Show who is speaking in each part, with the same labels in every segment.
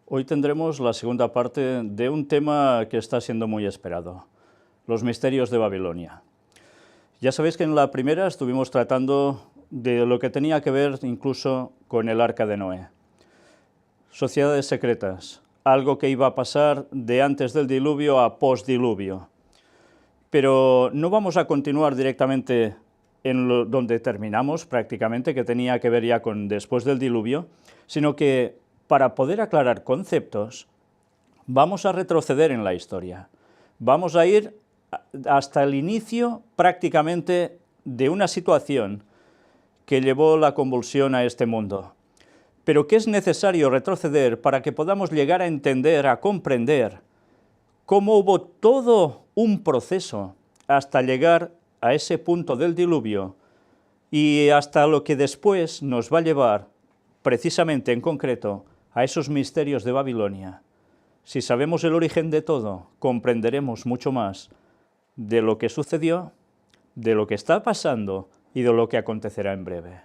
Speaker 1: Hoy tendremos la segunda parte de un tema que está siendo muy esperado, los misterios de Babilonia. Ya sabéis que en la primera estuvimos tratando de lo que tenía que ver incluso con el Arca de Noé. Sociedades secretas, algo que iba a pasar de antes del diluvio a postdiluvio. Pero no vamos a continuar directamente en donde terminamos prácticamente, que tenía que ver ya con después del diluvio, sino que para poder aclarar conceptos vamos a retroceder en la historia. Vamos a ir hasta el inicio prácticamente de una situación que llevó la convulsión a este mundo, pero que es necesario retroceder para que podamos llegar a entender, a comprender cómo hubo todo un proceso hasta llegar a ese punto del diluvio y hasta lo que después nos va a llevar, precisamente en concreto, a esos misterios de Babilonia. Si sabemos el origen de todo, comprenderemos mucho más de lo que sucedió, de lo que está pasando y de lo que acontecerá en breve.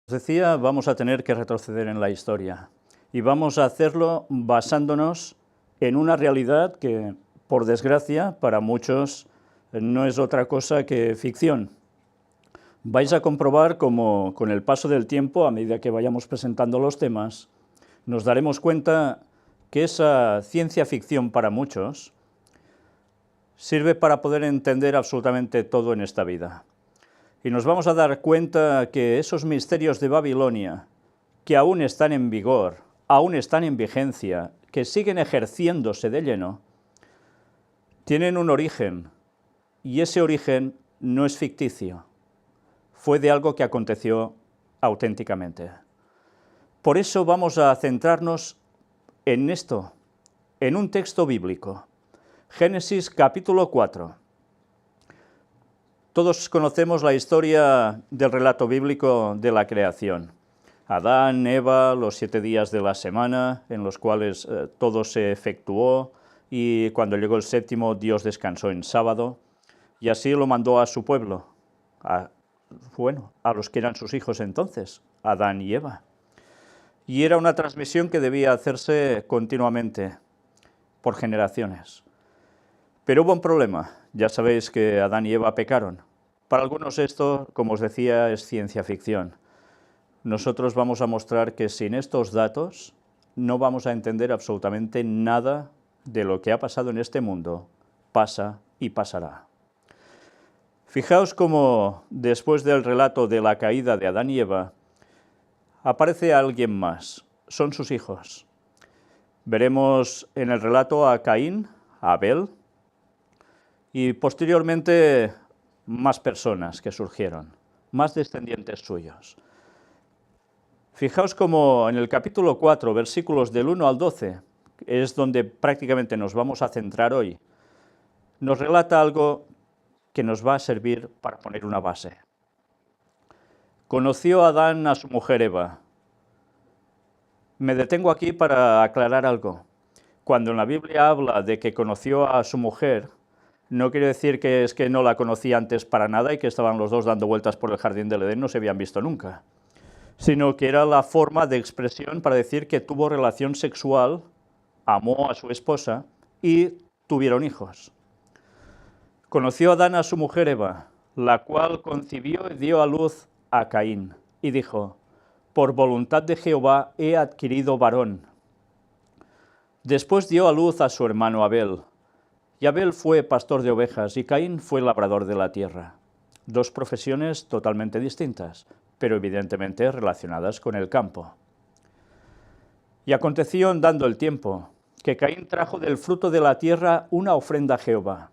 Speaker 1: Decía, vamos a tener que retroceder en la historia y vamos a hacerlo basándonos en una realidad que, por desgracia, para muchos no es otra cosa que ficción. Vais a comprobar cómo con el paso del tiempo, a medida que vayamos presentando los temas, nos daremos cuenta que esa ciencia ficción para muchos sirve para poder entender absolutamente todo en esta vida. Y nos vamos a dar cuenta que esos misterios de Babilonia, que aún están en vigor, aún están en vigencia, que siguen ejerciéndose de lleno, tienen un origen, y ese origen no es ficticio, fue de algo que aconteció auténticamente. Por eso vamos a centrarnos en esto, en un texto bíblico, Génesis capítulo 4. Todos conocemos la historia del relato bíblico de la creación. Adán, Eva, los 7 días de la semana, en los cuales todo se efectuó, y cuando llegó el séptimo, Dios descansó en sábado, y así lo mandó a su pueblo, a los que eran sus hijos entonces, Adán y Eva. Y era una transmisión que debía hacerse continuamente, por generaciones. Pero hubo un problema. Ya sabéis que Adán y Eva pecaron. Para algunos esto, como os decía, es ciencia ficción. Nosotros vamos a mostrar que sin estos datos no vamos a entender absolutamente nada de lo que ha pasado en este mundo, pasa y pasará. Fijaos cómo después del relato de la caída de Adán y Eva, aparece alguien más, son sus hijos. Veremos en el relato a Caín, a Abel, y posteriormente más personas que surgieron, más descendientes suyos. Fijaos cómo en el capítulo 4, versículos del 1 al 12, es donde prácticamente nos vamos a centrar hoy, nos relata algo que nos va a servir para poner una base. Conoció Adán a su mujer Eva. Me detengo aquí para aclarar algo. Cuando en la Biblia habla de que conoció a su mujer, no quiere decir que es que no la conocía antes para nada y que estaban los dos dando vueltas por el jardín del Edén, no se habían visto nunca, sino que era la forma de expresión para decir que tuvo relación sexual, amó a su esposa y tuvieron hijos. Conoció Adán a su mujer Eva, la cual concibió y dio a luz a Caín, y dijo: por voluntad de Jehová he adquirido varón. Después dio a luz a su hermano Abel, y Abel fue pastor de ovejas, y Caín fue labrador de la tierra. Dos profesiones totalmente distintas, pero evidentemente relacionadas con el campo. Y aconteció, andando el tiempo, que Caín trajo del fruto de la tierra una ofrenda a Jehová.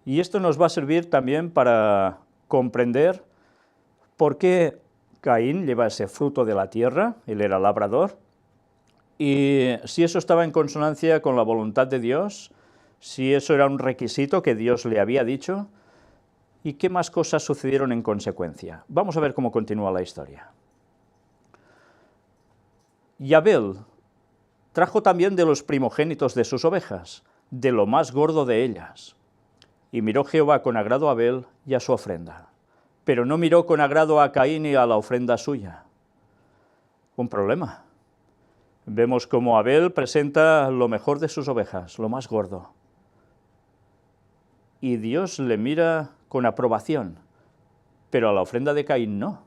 Speaker 1: Y esto nos va a servir también para comprender por qué Caín lleva ese fruto de la tierra, él era labrador, y si eso estaba en consonancia con la voluntad de Dios, si eso era un requisito que Dios le había dicho, y qué más cosas sucedieron en consecuencia. Vamos a ver cómo continúa la historia. Y Abel trajo también de los primogénitos de sus ovejas, de lo más gordo de ellas. Y miró Jehová con agrado a Abel y a su ofrenda, pero no miró con agrado a Caín y a la ofrenda suya. Un problema. Vemos cómo Abel presenta lo mejor de sus ovejas, lo más gordo. Y Dios le mira con aprobación, pero a la ofrenda de Caín no.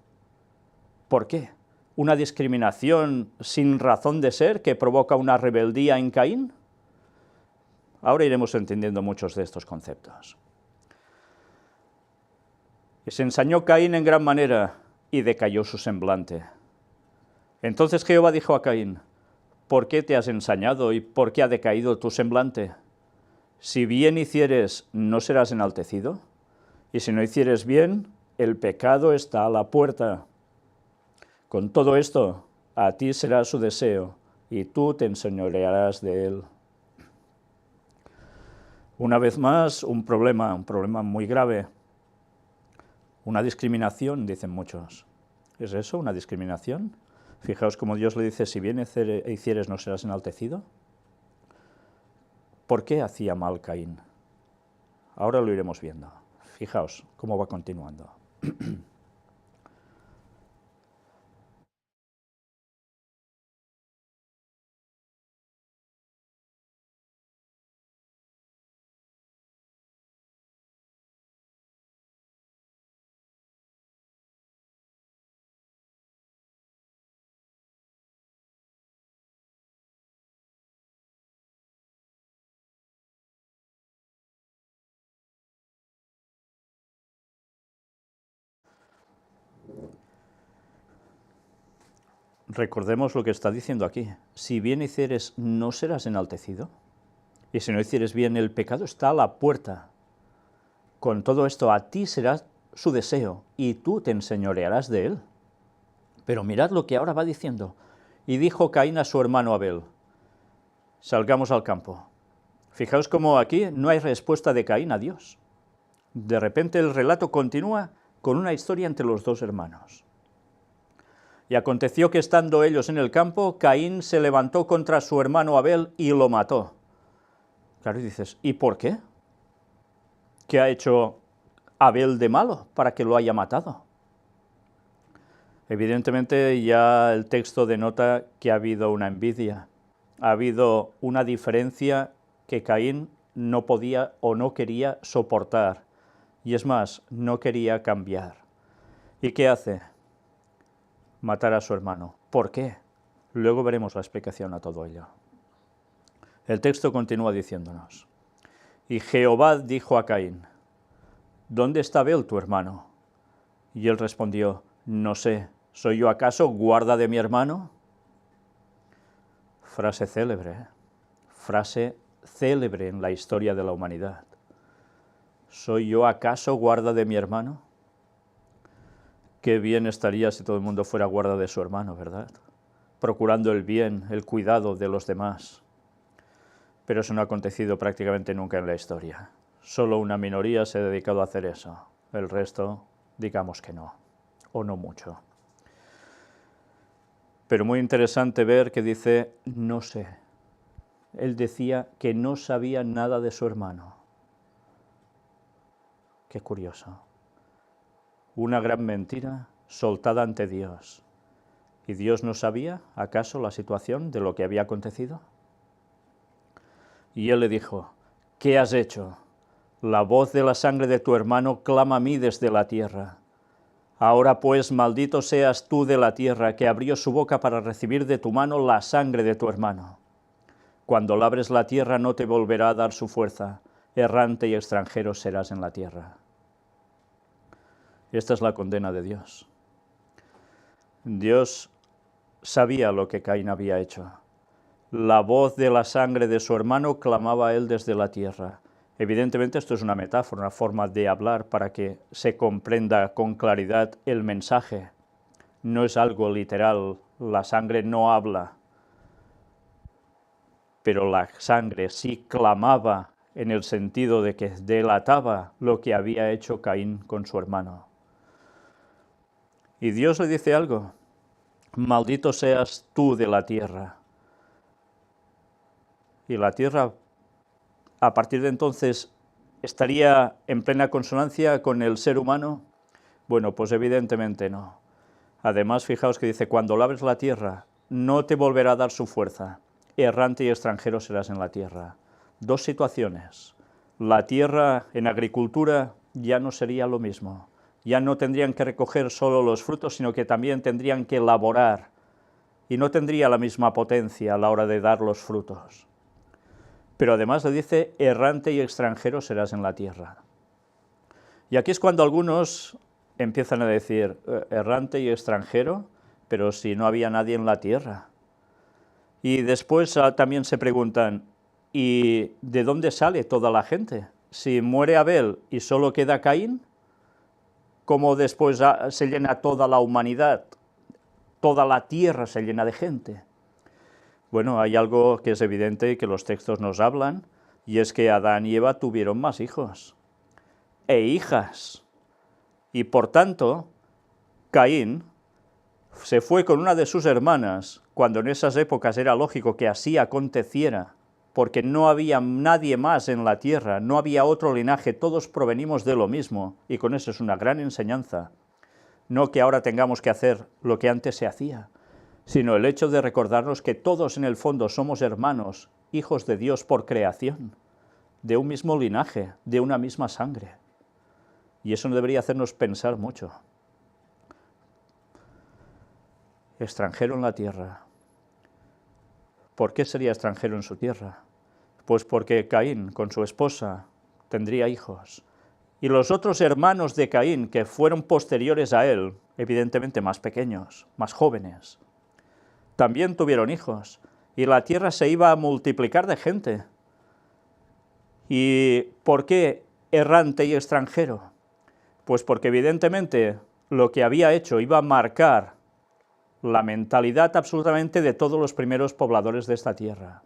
Speaker 1: ¿Por qué? ¿Una discriminación sin razón de ser que provoca una rebeldía en Caín? Ahora iremos entendiendo muchos de estos conceptos. Y se ensañó Caín en gran manera, y decayó su semblante. Entonces Jehová dijo a Caín: ¿por qué te has ensañado y por qué ha decaído tu semblante? Si bien hicieres, ¿no serás enaltecido? Y si no hicieres bien, el pecado está a la puerta. Con todo esto, a ti será su deseo, y tú te enseñorearás de él. Una vez más, un problema muy grave. Una discriminación, dicen muchos. ¿Es eso, una discriminación? Fijaos cómo Dios le dice: si bien hicieres, ¿no serás enaltecido? ¿Por qué hacía mal Caín? Ahora lo iremos viendo. Fijaos cómo va continuando. Recordemos lo que está diciendo aquí. Si bien hicieres, ¿no serás enaltecido? Y si no hicieres bien, el pecado está a la puerta. Con todo esto, a ti será su deseo, y tú te enseñorearás de él. Pero mirad lo que ahora va diciendo. Y dijo Caín a su hermano Abel: salgamos al campo. Fijaos cómo aquí no hay respuesta de Caín a Dios. De repente el relato continúa con una historia entre los dos hermanos. Y aconteció que estando ellos en el campo, Caín se levantó contra su hermano Abel y lo mató. Claro, y dices, ¿y por qué? ¿Qué ha hecho Abel de malo para que lo haya matado? Evidentemente ya el texto denota que ha habido una envidia, ha habido una diferencia que Caín no podía o no quería soportar, y es más, no quería cambiar. ¿Y qué hace? Matar a su hermano. ¿Por qué? Luego veremos la explicación a todo ello. El texto continúa diciéndonos: y Jehová dijo a Caín: ¿dónde está Abel tu hermano? Y él respondió: no sé, ¿soy yo acaso guarda de mi hermano? Frase célebre en la historia de la humanidad. ¿Soy yo acaso guarda de mi hermano? Qué bien estaría si todo el mundo fuera guarda de su hermano, ¿verdad? Procurando el bien, el cuidado de los demás. Pero eso no ha acontecido prácticamente nunca en la historia. Solo una minoría se ha dedicado a hacer eso. El resto, digamos que no. o no mucho. Pero muy interesante ver que dice, no sé. Él decía que no sabía nada de su hermano. Qué curioso. Una gran mentira soltada ante Dios. ¿Y Dios no sabía, acaso, la situación de lo que había acontecido? Y él le dijo, ¿qué has hecho? La voz de la sangre de tu hermano clama a mí desde la tierra. Ahora pues, maldito seas tú de la tierra, que abrió su boca para recibir de tu mano la sangre de tu hermano. Cuando labres la tierra no te volverá a dar su fuerza, errante y extranjero serás en la tierra. Esta es la condena de Dios. Dios sabía lo que Caín había hecho. La voz de la sangre de su hermano clamaba a él desde la tierra. Evidentemente esto es una metáfora, una forma de hablar para que se comprenda con claridad el mensaje. No es algo literal, la sangre no habla, pero la sangre sí clamaba en el sentido de que delataba lo que había hecho Caín con su hermano. Y Dios le dice algo, maldito seas tú de la tierra. Y la tierra, a partir de entonces, ¿estaría en plena consonancia con el ser humano? Bueno, pues evidentemente no. Además, fijaos que dice, cuando labres la tierra, no te volverá a dar su fuerza. Errante y extranjero serás en la tierra. Dos situaciones. La tierra en agricultura ya no sería lo mismo. Ya no tendrían que recoger solo los frutos, sino que también tendrían que elaborar. Y no tendría la misma potencia a la hora de dar los frutos. Pero además le dice, errante y extranjero serás en la tierra. Y aquí es cuando algunos empiezan a decir, errante y extranjero, pero si no había nadie en la tierra. Y después también se preguntan, ¿y de dónde sale toda la gente? Si muere Abel y solo queda Caín, ¿cómo después se llena toda la humanidad? Toda la tierra se llena de gente. Bueno, hay algo que es evidente y que los textos nos hablan, y es que Adán y Eva tuvieron más hijos e hijas. Y por tanto, Caín se fue con una de sus hermanas, cuando en esas épocas era lógico que así aconteciera, porque no había nadie más en la tierra, no había otro linaje, todos provenimos de lo mismo, y con eso es una gran enseñanza. No que ahora tengamos que hacer lo que antes se hacía, sino el hecho de recordarnos que todos en el fondo somos hermanos, hijos de Dios por creación, de un mismo linaje, de una misma sangre. Y eso no debería hacernos pensar mucho. Extranjero en la tierra. ¿Por qué sería extranjero en su tierra? Pues porque Caín, con su esposa, tendría hijos. Y los otros hermanos de Caín, que fueron posteriores a él, evidentemente más pequeños, más jóvenes, también tuvieron hijos. Y la tierra se iba a multiplicar de gente. ¿Y por qué errante y extranjero? Pues porque evidentemente lo que había hecho iba a marcar la mentalidad absolutamente de todos los primeros pobladores de esta tierra.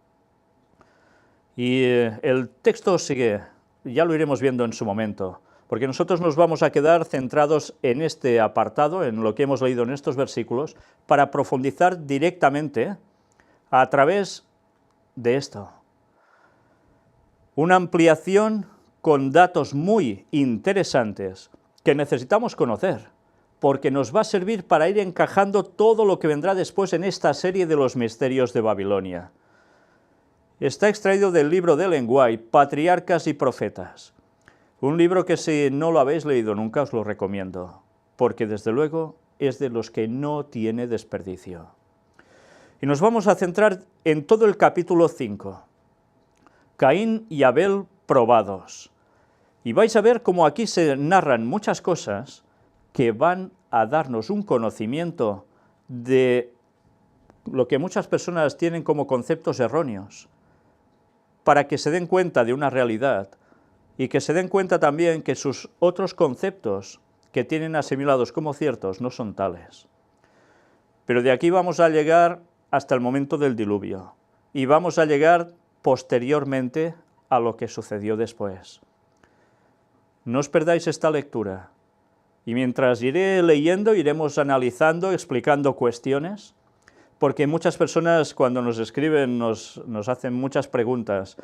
Speaker 1: Y el texto sigue, ya lo iremos viendo en su momento, porque nosotros nos vamos a quedar centrados en este apartado, en lo que hemos leído en estos versículos, para profundizar directamente a través de esto. Una ampliación con datos muy interesantes que necesitamos conocer, porque nos va a servir para ir encajando todo lo que vendrá después en esta serie de los misterios de Babilonia. Está extraído del libro de Ellen White, Patriarcas y Profetas, un libro que si no lo habéis leído nunca os lo recomiendo, porque desde luego es de los que no tiene desperdicio. Y nos vamos a centrar en todo el capítulo 5, Caín y Abel probados. Y vais a ver cómo aquí se narran muchas cosas que van a darnos un conocimiento de lo que muchas personas tienen como conceptos erróneos, para que se den cuenta de una realidad y que se den cuenta también que sus otros conceptos que tienen asimilados como ciertos no son tales. Pero de aquí vamos a llegar hasta el momento del diluvio y vamos a llegar posteriormente a lo que sucedió después. No os perdáis esta lectura, Y mientras iré leyendo, iremos analizando, explicando cuestiones, porque muchas personas cuando nos escriben nos hacen muchas preguntas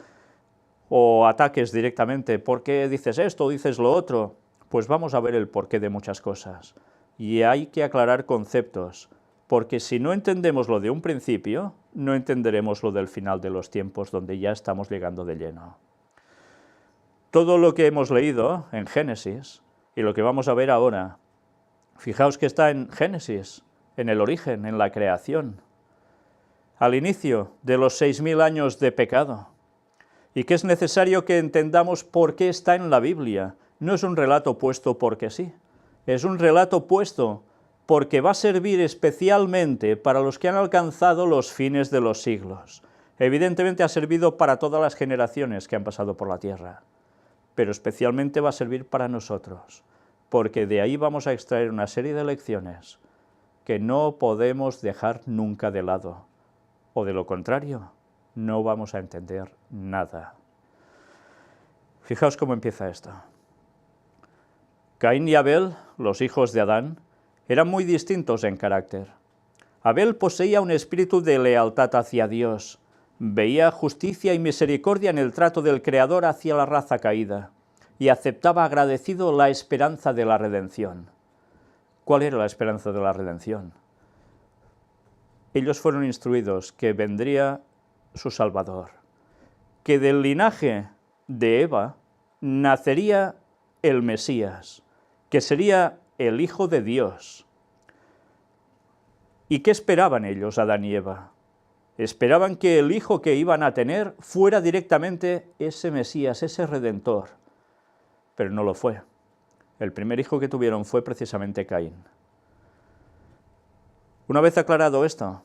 Speaker 1: o ataques directamente. ¿Por qué dices esto o dices lo otro? Pues vamos a ver el porqué de muchas cosas. Y hay que aclarar conceptos, porque si no entendemos lo de un principio, no entenderemos lo del final de los tiempos, donde ya estamos llegando de lleno. Todo lo que hemos leído en Génesis, y lo que vamos a ver ahora, fijaos que está en Génesis, en el origen, en la creación, al inicio de los 6000 años de pecado, y que es necesario que entendamos por qué está en la Biblia. No es un relato puesto porque sí, es un relato puesto porque va a servir especialmente para los que han alcanzado los fines de los siglos. Evidentemente ha servido para todas las generaciones que han pasado por la tierra, pero especialmente va a servir para nosotros, porque de ahí vamos a extraer una serie de lecciones que no podemos dejar nunca de lado, o de lo contrario, no vamos a entender nada. Fijaos cómo empieza esto. Caín y Abel, los hijos de Adán, eran muy distintos en carácter. Abel poseía un espíritu de lealtad hacia Dios, veía justicia y misericordia en el trato del Creador hacia la raza caída, y aceptaba agradecido la esperanza de la redención. ¿Cuál era la esperanza de la redención? Ellos fueron instruidos que vendría su Salvador, que del linaje de Eva nacería el Mesías, que sería el Hijo de Dios. ¿Y qué esperaban ellos, Adán y Eva? Esperaban que el hijo que iban a tener fuera directamente ese Mesías, ese Redentor, pero no lo fue. El primer hijo que tuvieron fue precisamente Caín. Una vez aclarado esto,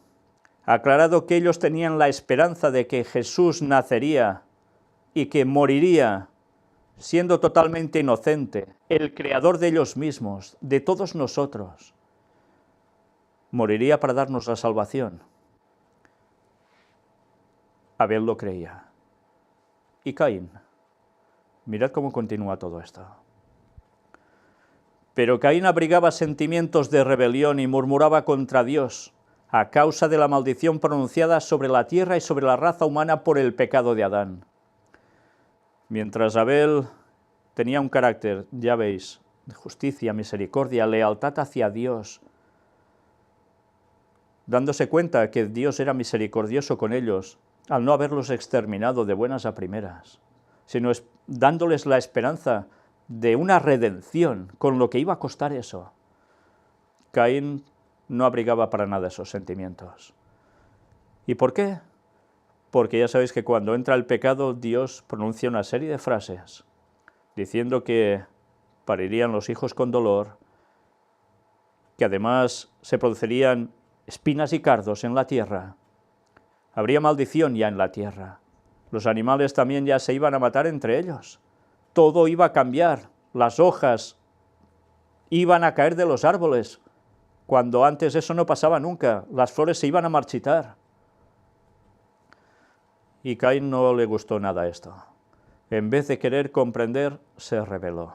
Speaker 1: aclarado que ellos tenían la esperanza de que Jesús nacería y que moriría siendo totalmente inocente, el creador de ellos mismos, de todos nosotros, moriría para darnos la salvación. Abel lo creía. Y Caín, mirad cómo continúa todo esto. Pero Caín abrigaba sentimientos de rebelión y murmuraba contra Dios, a causa de la maldición pronunciada sobre la tierra y sobre la raza humana por el pecado de Adán. Mientras Abel tenía un carácter, ya veis, de justicia, misericordia, lealtad hacia Dios, dándose cuenta que Dios era misericordioso con ellos, al no haberlos exterminado de buenas a primeras, sino dándoles la esperanza de una redención, con lo que iba a costar eso. Caín no abrigaba para nada esos sentimientos. ¿Y por qué? Porque ya sabéis que cuando entra el pecado, Dios pronuncia una serie de frases, diciendo que parirían los hijos con dolor, que además se producirían espinas y cardos en la tierra, habría maldición ya en la tierra, los animales también ya se iban a matar entre ellos, todo iba a cambiar, las hojas iban a caer de los árboles, cuando antes eso no pasaba nunca, las flores se iban a marchitar. Y Caín no le gustó nada esto. En vez de querer comprender, se rebeló.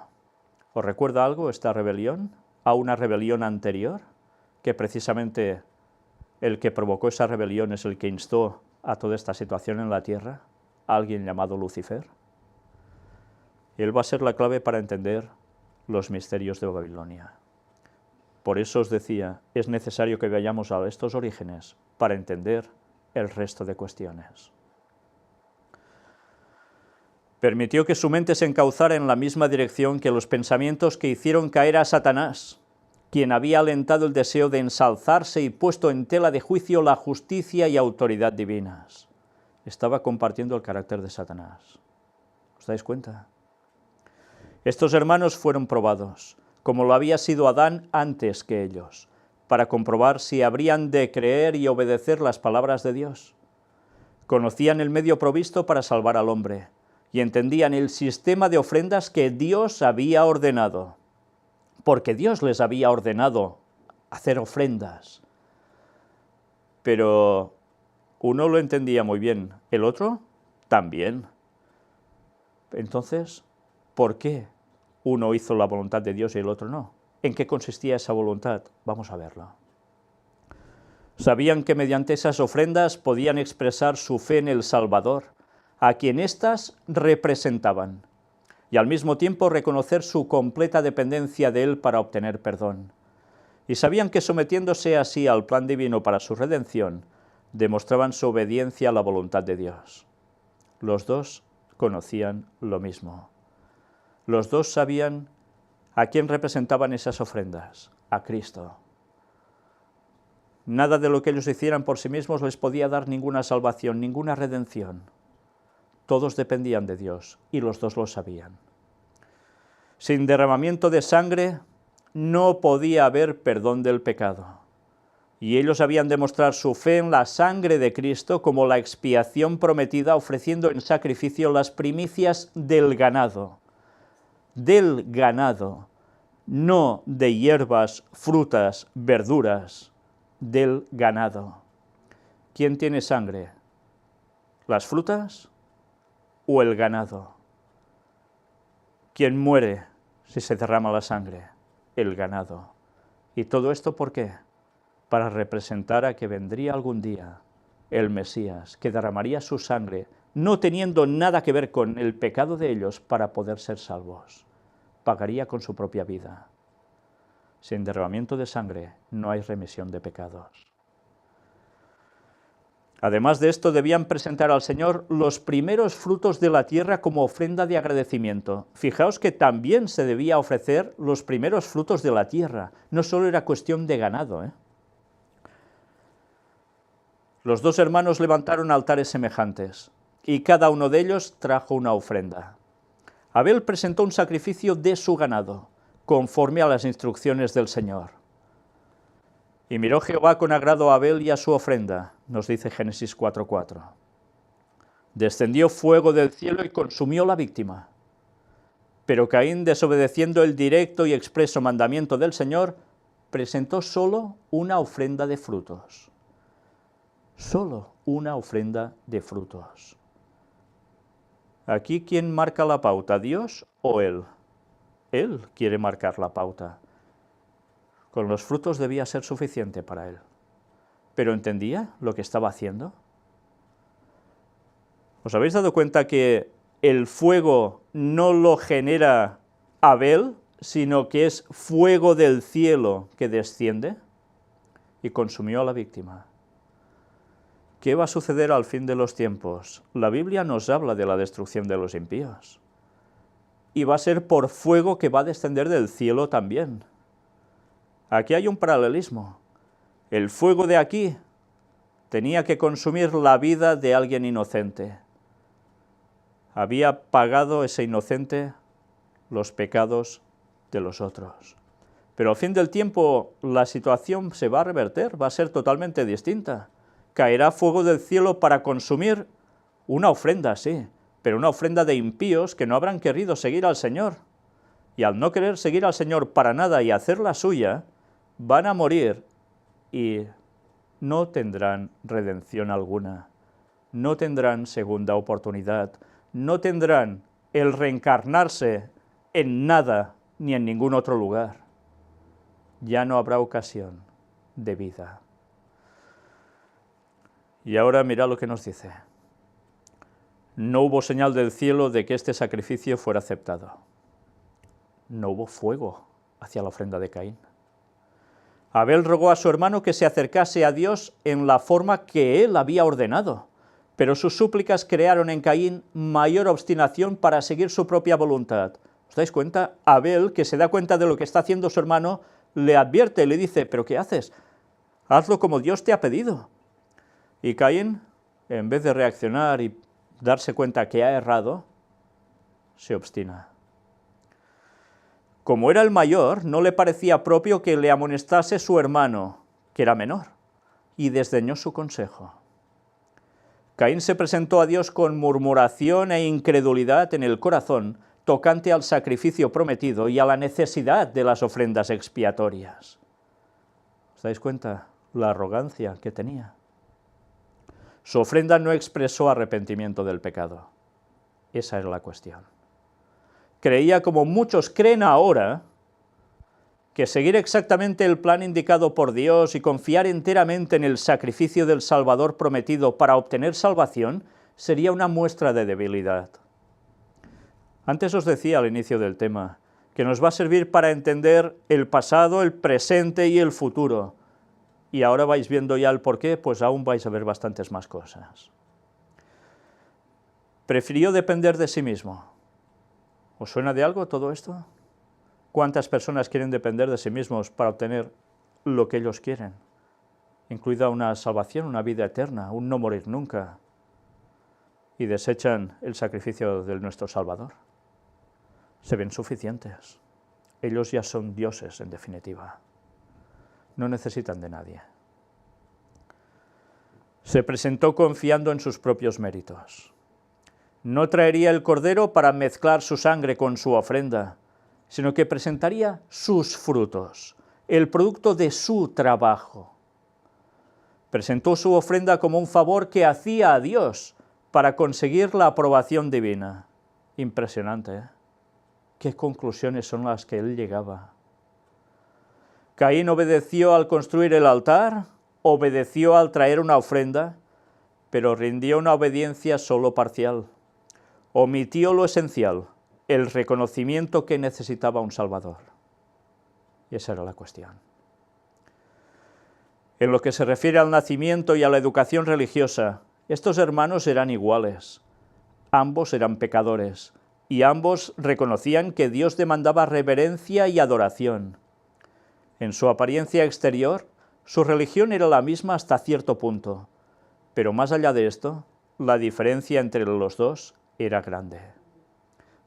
Speaker 1: ¿Os recuerda algo esta rebelión? ¿A una rebelión anterior? Que precisamente el que provocó esa rebelión es el que instó a toda esta situación en la tierra, alguien llamado Lucifer. Él va a ser la clave para entender los misterios de Babilonia. Por eso os decía, es necesario que vayamos a estos orígenes para entender el resto de cuestiones. Permitió que su mente se encauzara en la misma dirección que los pensamientos que hicieron caer a Satanás, quien había alentado el deseo de ensalzarse y puesto en tela de juicio la justicia y autoridad divinas. Estaba compartiendo el carácter de Satanás. ¿Os dais cuenta? Estos hermanos fueron probados, como lo había sido Adán antes que ellos, para comprobar si habrían de creer y obedecer las palabras de Dios. Conocían el medio provisto para salvar al hombre, y entendían el sistema de ofrendas que Dios había ordenado, porque Dios les había ordenado hacer ofrendas. Pero uno lo entendía muy bien, el otro también. Entonces, ¿por qué uno hizo la voluntad de Dios y el otro no? ¿En qué consistía esa voluntad? Vamos a verlo. Sabían que mediante esas ofrendas podían expresar su fe en el Salvador, a quien éstas representaban, y al mismo tiempo reconocer su completa dependencia de Él para obtener perdón. Y sabían que sometiéndose así al plan divino para su redención, demostraban su obediencia a la voluntad de Dios. Los dos conocían lo mismo. Los dos sabían a quién representaban esas ofrendas, a Cristo. Nada de lo que ellos hicieran por sí mismos les podía dar ninguna salvación, ninguna redención. Todos dependían de Dios y los dos lo sabían. Sin derramamiento de sangre no podía haber perdón del pecado. Y ellos habían de mostrar su fe en la sangre de Cristo como la expiación prometida, ofreciendo en sacrificio las primicias del ganado, no de hierbas, frutas, verduras, del ganado. ¿Quién tiene sangre? ¿Las frutas o el ganado? ¿Quién muere si se derrama la sangre? El ganado. ¿Y todo esto por qué? Para representar a que vendría algún día el Mesías, que derramaría su sangre, no teniendo nada que ver con el pecado de ellos, para poder ser salvos. Pagaría con su propia vida. Sin derramamiento de sangre no hay remisión de pecados. Además de esto, debían presentar al Señor los primeros frutos de la tierra como ofrenda de agradecimiento. Fijaos que también se debía ofrecer los primeros frutos de la tierra. No solo era cuestión de ganado, Los dos hermanos levantaron altares semejantes, y cada uno de ellos trajo una ofrenda. Abel presentó un sacrificio de su ganado, conforme a las instrucciones del Señor. Y miró Jehová con agrado a Abel y a su ofrenda, nos dice Génesis 4:4. Descendió fuego del cielo y consumió la víctima. Pero Caín, desobedeciendo el directo y expreso mandamiento del Señor, presentó solo una ofrenda de frutos. Solo una ofrenda de frutos. Aquí, ¿quién marca la pauta, Dios o él? Él quiere marcar la pauta. Con los frutos debía ser suficiente para él. ¿Pero entendía lo que estaba haciendo? ¿Os habéis dado cuenta que el fuego no lo genera Abel, sino que es fuego del cielo que desciende y consumió a la víctima? ¿Qué va a suceder al fin de los tiempos? La Biblia nos habla de la destrucción de los impíos. Y va a ser por fuego que va a descender del cielo también. Aquí hay un paralelismo. El fuego de aquí tenía que consumir la vida de alguien inocente. Había pagado ese inocente los pecados de los otros. Pero al fin del tiempo la situación se va a reverter, va a ser totalmente distinta. Caerá fuego del cielo para consumir una ofrenda, sí, pero una ofrenda de impíos que no habrán querido seguir al Señor. Y al no querer seguir al Señor para nada y hacer la suya, van a morir y no tendrán redención alguna, no tendrán segunda oportunidad, no tendrán el reencarnarse en nada ni en ningún otro lugar. Ya no habrá ocasión de vida. Y ahora mirad lo que nos dice. No hubo señal del cielo de que este sacrificio fuera aceptado. No hubo fuego hacia la ofrenda de Caín. Abel rogó a su hermano que se acercase a Dios en la forma que él había ordenado, pero sus súplicas crearon en Caín mayor obstinación para seguir su propia voluntad. ¿Os dais cuenta? Abel, que se da cuenta de lo que está haciendo su hermano, le advierte, le dice, ¿pero qué haces? Hazlo como Dios te ha pedido. Y Caín, en vez de reaccionar y darse cuenta que ha errado, se obstina. Como era el mayor, no le parecía propio que le amonestase su hermano, que era menor, y desdeñó su consejo. Caín se presentó a Dios con murmuración e incredulidad en el corazón, tocante al sacrificio prometido y a la necesidad de las ofrendas expiatorias. ¿Os dais cuenta? La arrogancia que tenía. Su ofrenda no expresó arrepentimiento del pecado. Esa era la cuestión. Creía, como muchos creen ahora, que seguir exactamente el plan indicado por Dios y confiar enteramente en el sacrificio del Salvador prometido para obtener salvación sería una muestra de debilidad. Antes os decía al inicio del tema que nos va a servir para entender el pasado, el presente y el futuro. Y ahora vais viendo ya el porqué, pues aún vais a ver bastantes más cosas. Prefirió depender de sí mismo. ¿Os suena de algo todo esto? ¿Cuántas personas quieren depender de sí mismos para obtener lo que ellos quieren? Incluida una salvación, una vida eterna, un no morir nunca. Y desechan el sacrificio de nuestro Salvador. Se ven suficientes. Ellos ya son dioses, en definitiva. No necesitan de nadie. Se presentó confiando en sus propios méritos. No traería el cordero para mezclar su sangre con su ofrenda, sino que presentaría sus frutos, el producto de su trabajo. Presentó su ofrenda como un favor que hacía a Dios para conseguir la aprobación divina. Impresionante, ¿eh? ¿Qué conclusiones son las que él llegaba? Caín obedeció al construir el altar, obedeció al traer una ofrenda, pero rindió una obediencia solo parcial. Omitió lo esencial, el reconocimiento que necesitaba un Salvador. Y esa era la cuestión. En lo que se refiere al nacimiento y a la educación religiosa, estos hermanos eran iguales. Ambos eran pecadores, y ambos reconocían que Dios demandaba reverencia y adoración. En su apariencia exterior, su religión era la misma hasta cierto punto, pero más allá de esto, la diferencia entre los dos era grande.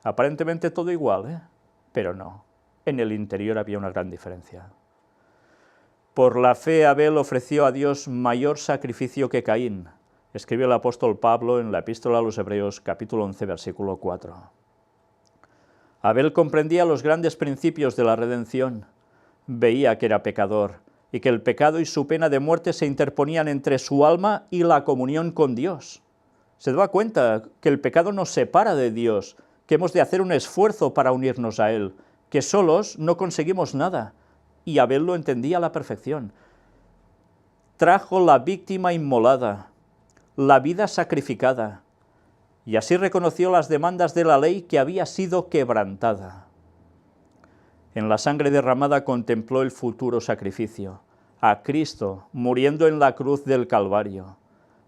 Speaker 1: Aparentemente todo igual, pero no. En el interior había una gran diferencia. Por la fe Abel ofreció a Dios mayor sacrificio que Caín, escribe el apóstol Pablo en la Epístola a los Hebreos, capítulo 11, versículo 4. Abel comprendía los grandes principios de la redención, veía que era pecador y que el pecado y su pena de muerte se interponían entre su alma y la comunión con Dios. Se daba cuenta que el pecado nos separa de Dios, que hemos de hacer un esfuerzo para unirnos a Él, que solos no conseguimos nada, y Abel lo entendía a la perfección. Trajo la víctima inmolada, la vida sacrificada, y así reconoció las demandas de la ley que había sido quebrantada. En la sangre derramada contempló el futuro sacrificio, a Cristo muriendo en la cruz del Calvario,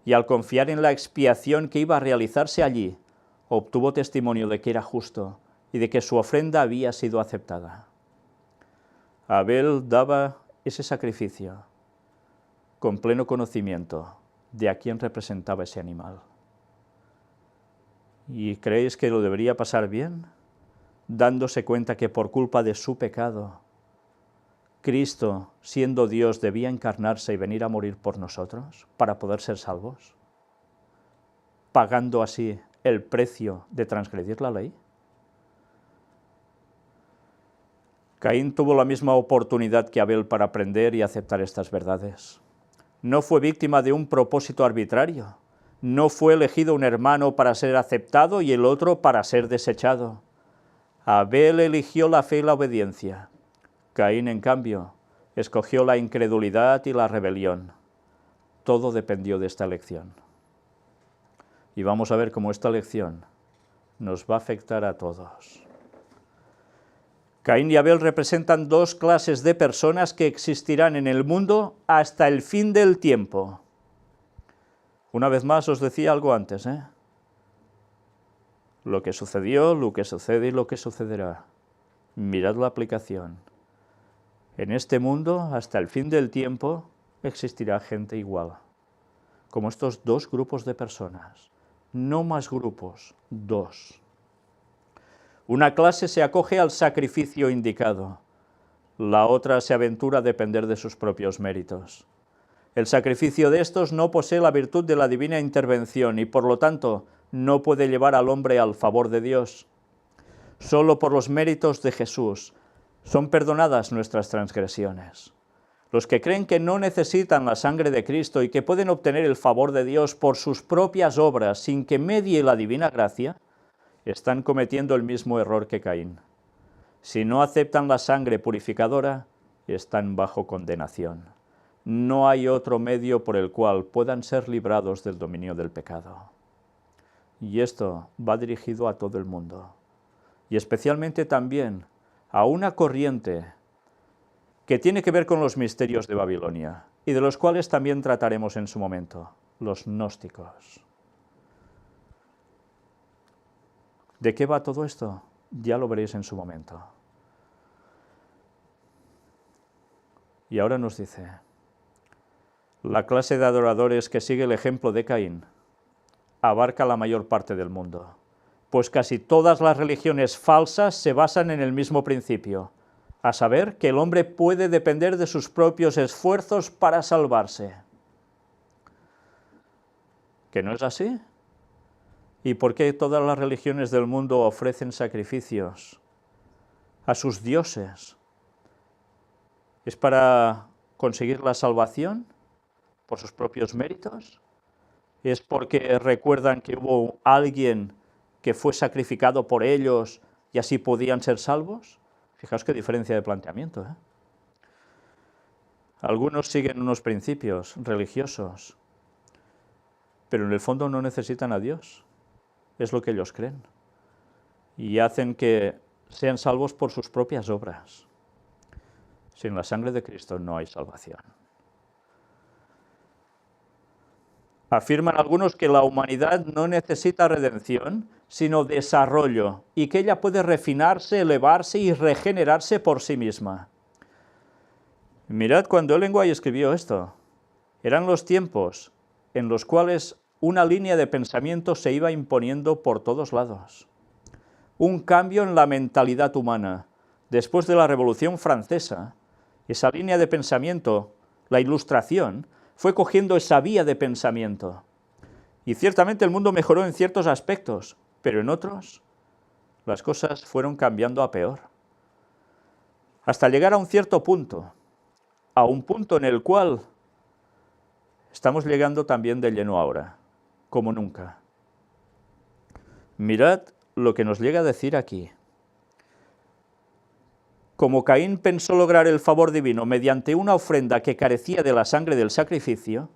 Speaker 1: y al confiar en la expiación que iba a realizarse allí, obtuvo testimonio de que era justo y de que su ofrenda había sido aceptada. Abel daba ese sacrificio con pleno conocimiento de a quién representaba ese animal. ¿Y creéis que lo debería pasar bien? Dándose cuenta que por culpa de su pecado, Cristo, siendo Dios, debía encarnarse y venir a morir por nosotros para poder ser salvos, pagando así el precio de transgredir la ley. Caín tuvo la misma oportunidad que Abel para aprender y aceptar estas verdades. No fue víctima de un propósito arbitrario. No fue elegido un hermano para ser aceptado y el otro para ser desechado. Abel eligió la fe y la obediencia. Caín, en cambio, escogió la incredulidad y la rebelión. Todo dependió de esta elección. Y vamos a ver cómo esta elección nos va a afectar a todos. Caín y Abel representan dos clases de personas que existirán en el mundo hasta el fin del tiempo. Una vez más os decía algo antes, Lo que sucedió, lo que sucede y lo que sucederá. Mirad la aplicación. En este mundo, hasta el fin del tiempo, existirá gente igual, como estos dos grupos de personas. No más grupos, dos. Una clase se acoge al sacrificio indicado, la otra se aventura a depender de sus propios méritos. El sacrificio de estos no posee la virtud de la divina intervención y, por lo tanto, no puede llevar al hombre al favor de Dios. Solo por los méritos de Jesús son perdonadas nuestras transgresiones. Los que creen que no necesitan la sangre de Cristo y que pueden obtener el favor de Dios por sus propias obras sin que medie la divina gracia, están cometiendo el mismo error que Caín. Si no aceptan la sangre purificadora, están bajo condenación. No hay otro medio por el cual puedan ser librados del dominio del pecado. Y esto va dirigido a todo el mundo, y especialmente también a una corriente que tiene que ver con los misterios de Babilonia, y de los cuales también trataremos en su momento, los gnósticos. ¿De qué va todo esto? Ya lo veréis en su momento. Y ahora nos dice, la clase de adoradores que sigue el ejemplo de Caín abarca la mayor parte del mundo, pues casi todas las religiones falsas se basan en el mismo principio, a saber que el hombre puede depender de sus propios esfuerzos para salvarse. ¿Que no es así? ¿Y por qué todas las religiones del mundo ofrecen sacrificios a sus dioses? ¿Es para conseguir la salvación por sus propios méritos? ¿Es porque recuerdan que hubo alguien que fue sacrificado por ellos y así podían ser salvos? Fijaos qué diferencia de planteamiento, ¿eh? Algunos siguen unos principios religiosos, pero en el fondo no necesitan a Dios. Es lo que ellos creen. Y hacen que sean salvos por sus propias obras. Sin la sangre de Cristo no hay salvación. Afirman algunos que la humanidad no necesita redención, sino desarrollo, y que ella puede refinarse, elevarse y regenerarse por sí misma. Mirad cuando Ellen White escribió esto. Eran los tiempos en los cuales una línea de pensamiento se iba imponiendo por todos lados. Un cambio en la mentalidad humana. Después de la Revolución Francesa, esa línea de pensamiento, la Ilustración, fue cogiendo esa vía de pensamiento. Y ciertamente el mundo mejoró en ciertos aspectos, pero en otros las cosas fueron cambiando a peor. Hasta llegar a un cierto punto, a un punto en el cual estamos llegando también de lleno ahora, como nunca. Mirad lo que nos llega a decir aquí. Como Caín pensó lograr el favor divino mediante una ofrenda que carecía de la sangre del sacrificio,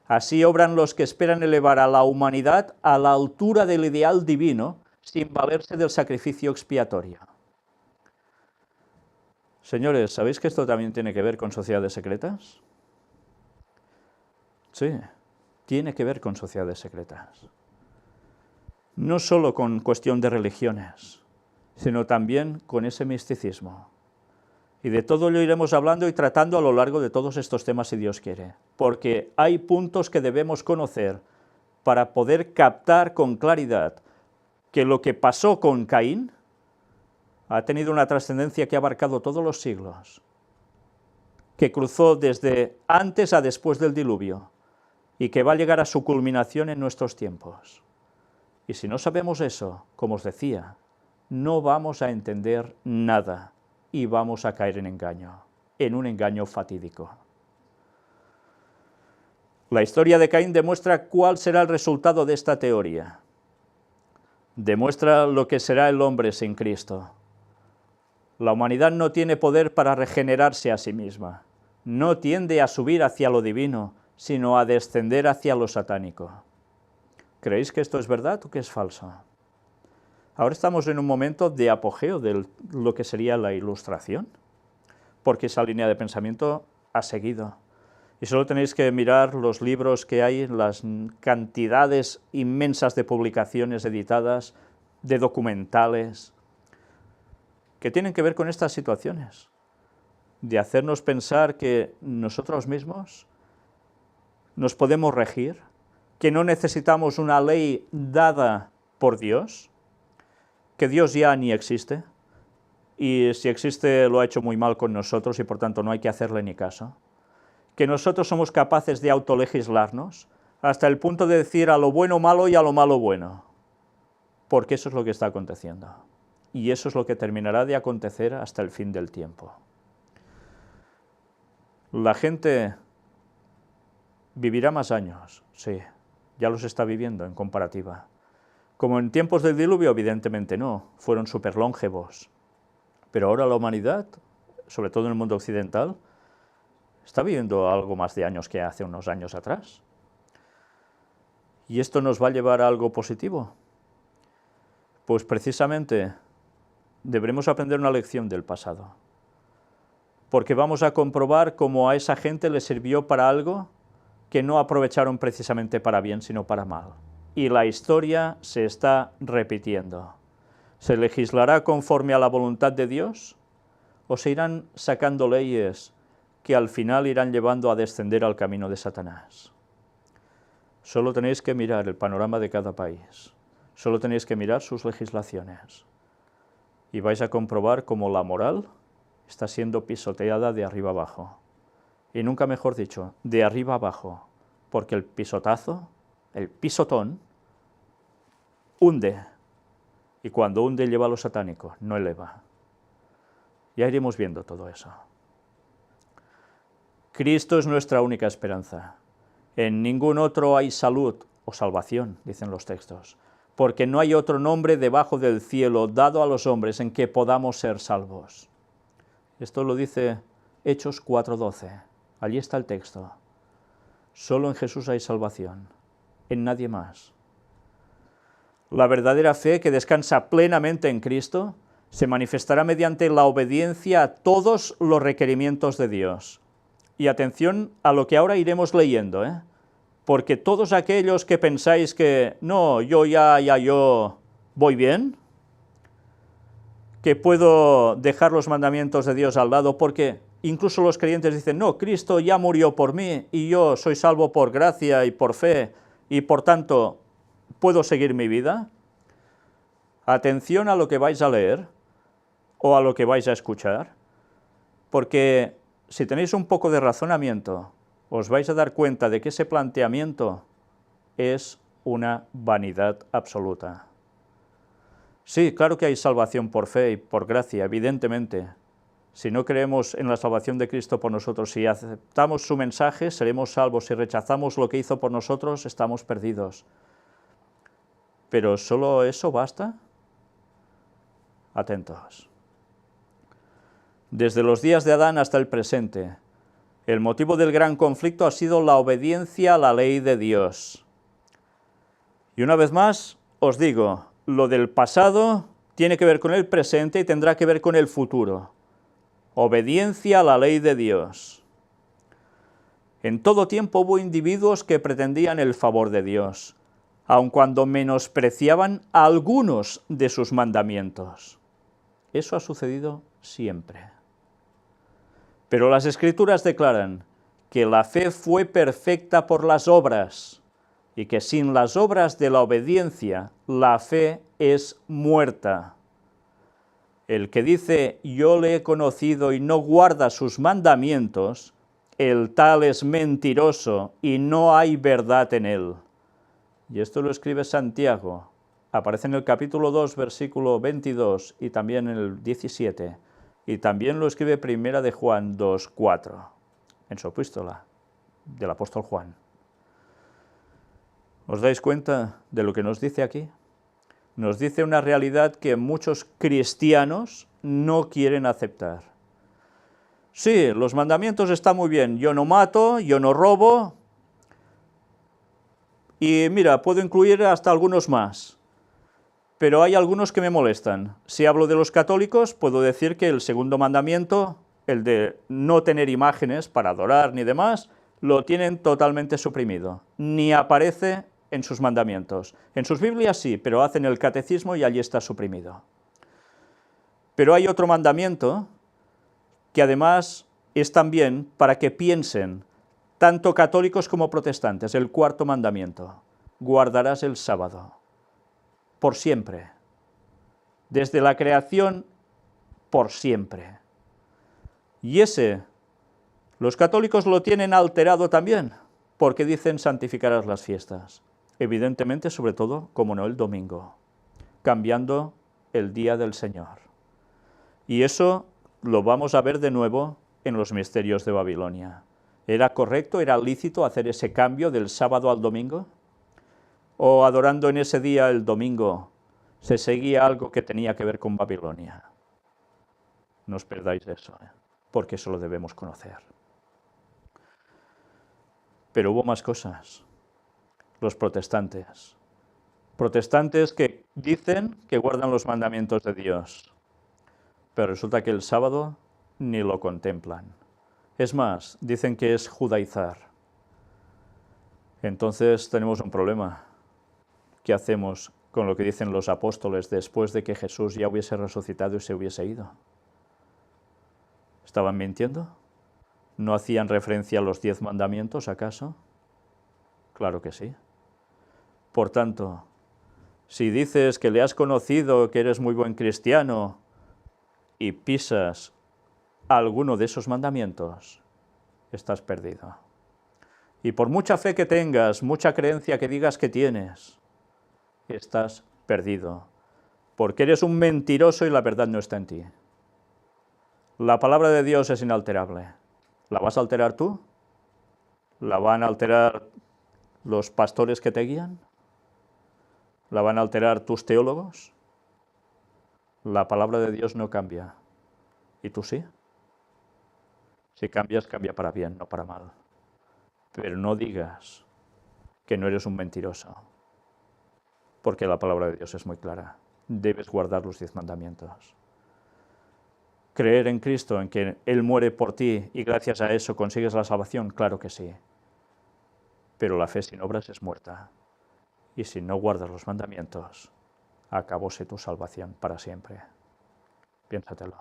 Speaker 1: así obran los que esperan elevar a la humanidad a la altura del ideal divino sin valerse del sacrificio expiatorio. Señores, ¿sabéis que esto también tiene que ver con sociedades secretas? Sí, tiene que ver con sociedades secretas. No solo con cuestión de religiones, sino también con ese misticismo. Y de todo lo iremos hablando y tratando a lo largo de todos estos temas si Dios quiere, porque hay puntos que debemos conocer para poder captar con claridad que lo que pasó con Caín ha tenido una trascendencia que ha abarcado todos los siglos, que cruzó desde antes a después del diluvio y que va a llegar a su culminación en nuestros tiempos. Y si no sabemos eso, como os decía, no vamos a entender nada y vamos a caer en un engaño fatídico. La historia de Caín demuestra cuál será el resultado de esta teoría. Demuestra lo que será el hombre sin Cristo. La humanidad no tiene poder para regenerarse a sí misma. No tiende a subir hacia lo divino, sino a descender hacia lo satánico. ¿Creéis que esto es verdad o que es falso? Ahora estamos en un momento de apogeo de lo que sería la Ilustración, porque esa línea de pensamiento ha seguido. Y solo tenéis que mirar los libros que hay, las cantidades inmensas de publicaciones editadas, de documentales, que tienen que ver con estas situaciones, de hacernos pensar que nosotros mismos nos podemos regir, que no necesitamos una ley dada por Dios, que Dios ya ni existe, y si existe lo ha hecho muy mal con nosotros y por tanto no hay que hacerle ni caso, que nosotros somos capaces de autolegislarnos hasta el punto de decir a lo bueno malo y a lo malo bueno, porque eso es lo que está aconteciendo, y eso es lo que terminará de acontecer hasta el fin del tiempo. La gente vivirá más años, sí, ya los está viviendo en comparativa. Como en tiempos del diluvio, evidentemente no, fueron súper longevos. Pero ahora la humanidad sobre todo en el mundo occidental, está viviendo algo más de años que hace unos años atrás. ¿Y esto nos va a llevar a algo positivo? Pues precisamente deberemos aprender una lección del pasado, porque vamos a comprobar cómo a esa gente le sirvió para algo que no aprovecharon precisamente para bien, sino para mal. Y la historia se está repitiendo. ¿Se legislará conforme a la voluntad de Dios? ¿O se irán sacando leyes que al final irán llevando a descender al camino de Satanás? Solo tenéis que mirar el panorama de cada país. Solo tenéis que mirar sus legislaciones. Y vais a comprobar cómo la moral está siendo pisoteada de arriba abajo. Y nunca mejor dicho, de arriba abajo, porque el pisotazo, el pisotón, hunde. Y cuando hunde lleva a lo satánico, no eleva. Ya iremos viendo todo eso. Cristo es nuestra única esperanza. En ningún otro hay salud o salvación, dicen los textos, porque no hay otro nombre debajo del cielo dado a los hombres en que podamos ser salvos. Esto lo dice Hechos 4:12. Allí está el texto. Solo en Jesús hay salvación, en nadie más. La verdadera fe que descansa plenamente en Cristo se manifestará mediante la obediencia a todos los requerimientos de Dios. Y atención a lo que ahora iremos leyendo, porque todos aquellos que pensáis que no, yo voy bien, que puedo dejar los mandamientos de Dios al lado, porque incluso los creyentes dicen, no, Cristo ya murió por mí y yo soy salvo por gracia y por fe y por tanto puedo seguir mi vida. Atención a lo que vais a leer o a lo que vais a escuchar, porque si tenéis un poco de razonamiento, os vais a dar cuenta de que ese planteamiento es una vanidad absoluta. Sí, claro que hay salvación por fe y por gracia, evidentemente. Si no creemos en la salvación de Cristo por nosotros, si aceptamos su mensaje, seremos salvos. Si rechazamos lo que hizo por nosotros, estamos perdidos. ¿Pero solo eso basta? Atentos. Desde los días de Adán hasta el presente, el motivo del gran conflicto ha sido la obediencia a la ley de Dios. Y una vez más, os digo, lo del pasado tiene que ver con el presente y tendrá que ver con el futuro. Obediencia a la ley de Dios. En todo tiempo hubo individuos que pretendían el favor de Dios, aun cuando menospreciaban algunos de sus mandamientos. Eso ha sucedido siempre. Pero las Escrituras declaran que la fe fue perfecta por las obras, y que sin las obras de la obediencia, la fe es muerta. El que dice, yo le he conocido y no guarda sus mandamientos, el tal es mentiroso y no hay verdad en él. Y esto lo escribe Santiago. Aparece en el capítulo 2, versículo 22 y también en el 17. Y también lo escribe Primera de Juan 2, 4, en su epístola del apóstol Juan. ¿Os dais cuenta de lo que nos dice aquí? Nos dice una realidad que muchos cristianos no quieren aceptar. Sí, los mandamientos están muy bien, yo no mato, yo no robo, y mira, puedo incluir hasta algunos más, pero hay algunos que me molestan. Si hablo de los católicos, puedo decir que el segundo mandamiento, el de no tener imágenes para adorar ni demás, lo tienen totalmente suprimido, ni aparece en sus mandamientos. En sus Biblias sí, pero hacen el catecismo y allí está suprimido. Pero hay otro mandamiento que además es también para que piensen, tanto católicos como protestantes, el cuarto mandamiento: guardarás el sábado, por siempre, desde la creación, por siempre. Y ese, los católicos lo tienen alterado también, porque dicen santificarás las fiestas. Evidentemente, sobre todo, como no, el domingo, cambiando el día del Señor. Y eso lo vamos a ver de nuevo en los misterios de Babilonia. ¿Era correcto, era lícito hacer ese cambio del sábado al domingo? ¿O adorando en ese día el domingo se seguía algo que tenía que ver con Babilonia? No os perdáis eso. porque eso lo debemos conocer. Pero hubo más cosas. Los protestantes. Protestantes que dicen que guardan los mandamientos de Dios, pero resulta que el sábado ni lo contemplan. Es más, dicen que es judaizar. Entonces tenemos un problema. ¿Qué hacemos con lo que dicen los apóstoles después de que Jesús ya hubiese resucitado y se hubiese ido? ¿Estaban mintiendo? ¿No hacían referencia a los 10 mandamientos, acaso? Claro que sí. Por tanto, si dices que le has conocido, que eres muy buen cristiano, y pisas alguno de esos mandamientos, estás perdido. Y por mucha fe que tengas, mucha creencia que digas que tienes, estás perdido, porque eres un mentiroso y la verdad no está en ti. La palabra de Dios es inalterable. ¿La vas a alterar tú? ¿La van a alterar los pastores que te guían? ¿La van a alterar tus teólogos? La palabra de Dios no cambia. ¿Y tú sí? Si cambias, cambia para bien, no para mal. Pero no digas que no eres un mentiroso, porque la palabra de Dios es muy clara. Debes guardar los 10 mandamientos. Creer en Cristo, en que Él muere por ti y gracias a eso consigues la salvación, claro que sí. Pero la fe sin obras es muerta. Y si no guardas los mandamientos, acabóse tu salvación para siempre. Piénsatelo.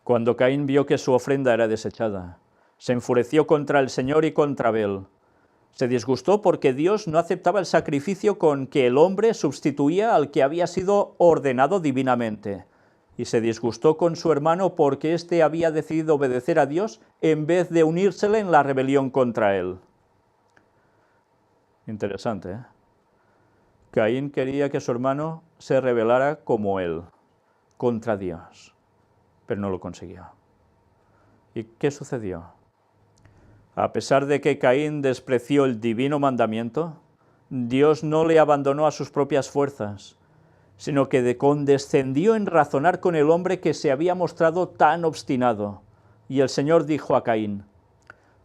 Speaker 1: Cuando Caín vio que su ofrenda era desechada, se enfureció contra el Señor y contra Abel. Se disgustó porque Dios no aceptaba el sacrificio con que el hombre sustituía al que había sido ordenado divinamente. Y se disgustó con su hermano porque éste había decidido obedecer a Dios en vez de unírsele en la rebelión contra él. Interesante, ¿eh? Caín quería que su hermano se rebelara como él, contra Dios, pero no lo consiguió. ¿Y qué sucedió? A pesar de que Caín despreció el divino mandamiento, Dios no le abandonó a sus propias fuerzas, sino que condescendió en razonar con el hombre que se había mostrado tan obstinado. Y el Señor dijo a Caín: